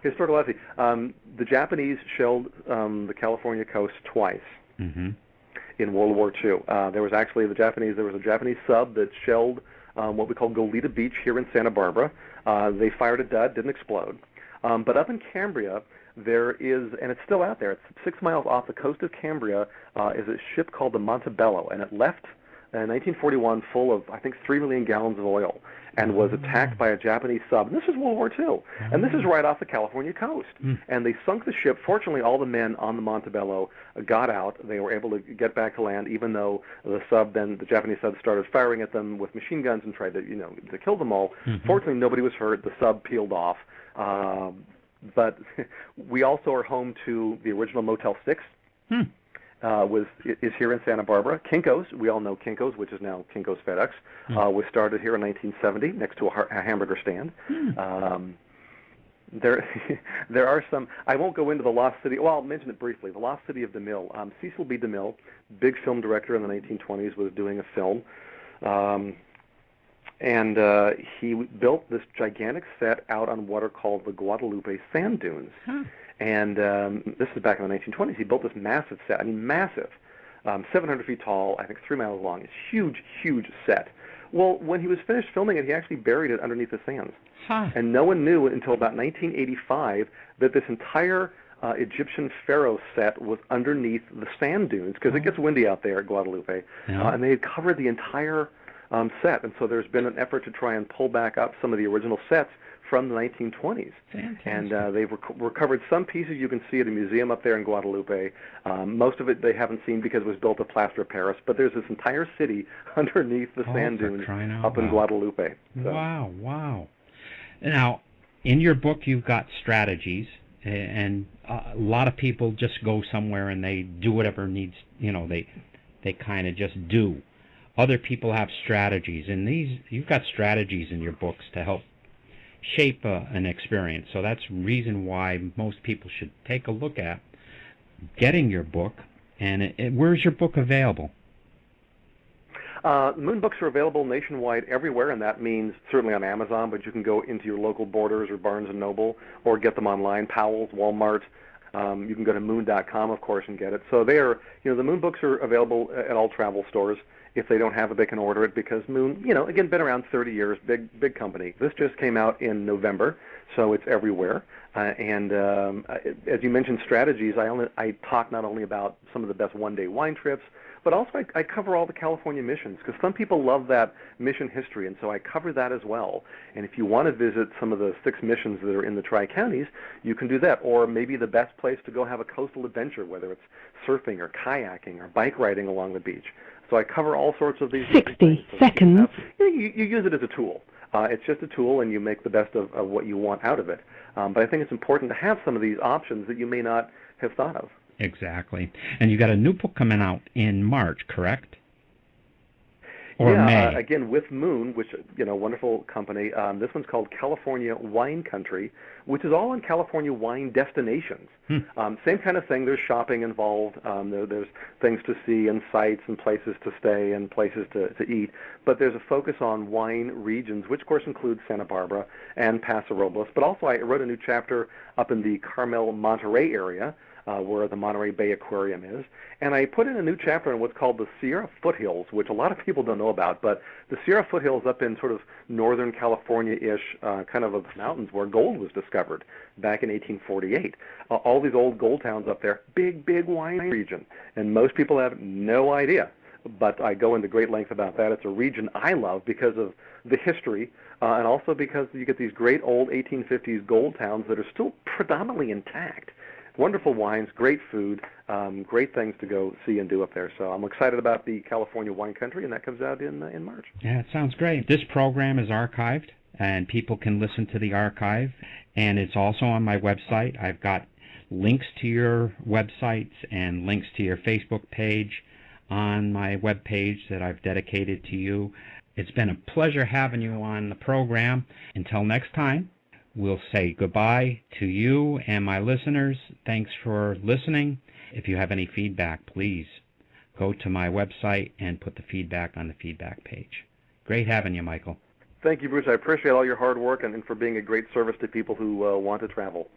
Historical oddity. The Japanese shelled the California coast twice in World War II. There was a Japanese sub that shelled what we call Goleta Beach here in Santa Barbara. They fired a dud, didn't explode. But up in Cambria, there is, and it's still out there, it's 6 miles off the coast of Cambria, is a ship called the Montebello, and it left in 1941 full of, I think, 3 million gallons of oil, and was attacked by a Japanese sub. And this is World War II, and this is right off the California coast. And they sunk the ship. Fortunately, all the men on the Montebello got out. They were able to get back to land, even though the Japanese sub started firing at them with machine guns and tried to kill them all. Fortunately, nobody was hurt. The sub peeled off. But we also are home to the original Motel 6. Is here in Santa Barbara. Kinko's, we all know Kinko's, which is now Kinko's FedEx, was started here in 1970 next to a hamburger stand. There are some, I won't go into the Lost City, well, I'll mention it briefly. The Lost City of DeMille. Cecil B. DeMille, big film director in the 1920s, was doing a film. And he built this gigantic set out on what are called the Guadalupe sand dunes. And this is back in the 1920s. He built this massive set. I mean, massive. 700 feet tall, I think 3 miles long. It's huge, huge set. Well, when he was finished filming it, he actually buried it underneath the sands. And no one knew until about 1985 that this entire Egyptian pharaoh set was underneath the sand dunes, because it gets windy out there at Guadalupe. And they had covered the entire set. And so there's been an effort to try and pull back up some of the original sets from the 1920s. Fantastic. And they've recovered some pieces. You can see at a museum up there in Guadalupe. Most of it they haven't seen because it was built of plaster of Paris, but there's this entire city underneath the sand dunes up in Guadalupe. So. Wow. Now, in your book you've got strategies, and a lot of people just go somewhere and they do whatever needs, they kind of just do. Other people have strategies, and you've got strategies in your books to help shape an experience. So that's reason why most people should take a look at getting your book. And where's your book available? Moon books are available nationwide everywhere, and that means certainly on Amazon, but you can go into your local Borders or Barnes & Noble or get them online, Powell's, Walmart. You can go to moon.com, of course, and get it. So the Moon books are available at all travel stores. If they don't have it, they can order it, because Moon, again, been around 30 years, big company. This just came out in November, so it's everywhere. And as you mentioned, strategies, I talk not only about some of the best one-day wine trips, but also I cover all the California missions, because some people love that mission history, and so I cover that as well. And if you want to visit some of the 6 missions that are in the Tri-Counties, you can do that. Or maybe the best place to go have a coastal adventure, whether it's surfing or kayaking or bike riding along the beach. So I cover all sorts of these 60 seconds. You use it as a tool. It's just a tool, and you make the best of what you want out of it. But I think it's important to have some of these options that you may not have thought of. Exactly. And you got a new book coming out in March, correct? Or May? Again, with Moon, which, wonderful company. This one's called California Wine Country, which is all on California wine destinations. Same kind of thing. There's shopping involved. There's things to see and sites and places to stay and places to eat. But there's a focus on wine regions, which, of course, includes Santa Barbara and Paso Robles. But also I wrote a new chapter up in the Carmel, Monterey area, where the Monterey Bay Aquarium is. And I put in a new chapter on what's called the Sierra Foothills, which a lot of people don't know about. But the Sierra Foothills up in sort of northern California-ish, kind of mountains where gold was discovered back in 1848. All these old gold towns up there, big wine region. And most people have no idea. But I go into great length about that. It's a region I love because of the history, and also because you get these great old 1850s gold towns that are still predominantly intact. wonderful wines, great food, great things to go see and do up there. So I'm excited about the California wine country, and that comes out in March. Yeah, it sounds great. This program is archived, and people can listen to the archive, and it's also on my website. I've got links to your websites and links to your Facebook page on my webpage that I've dedicated to you. It's been a pleasure having you on the program. Until next time, we'll say goodbye to you and my listeners. Thanks for listening. If you have any feedback, please go to my website and put the feedback on the feedback page. Great having you, Michael. Thank you, Bruce. I appreciate all your hard work and for being a great service to people who want to travel.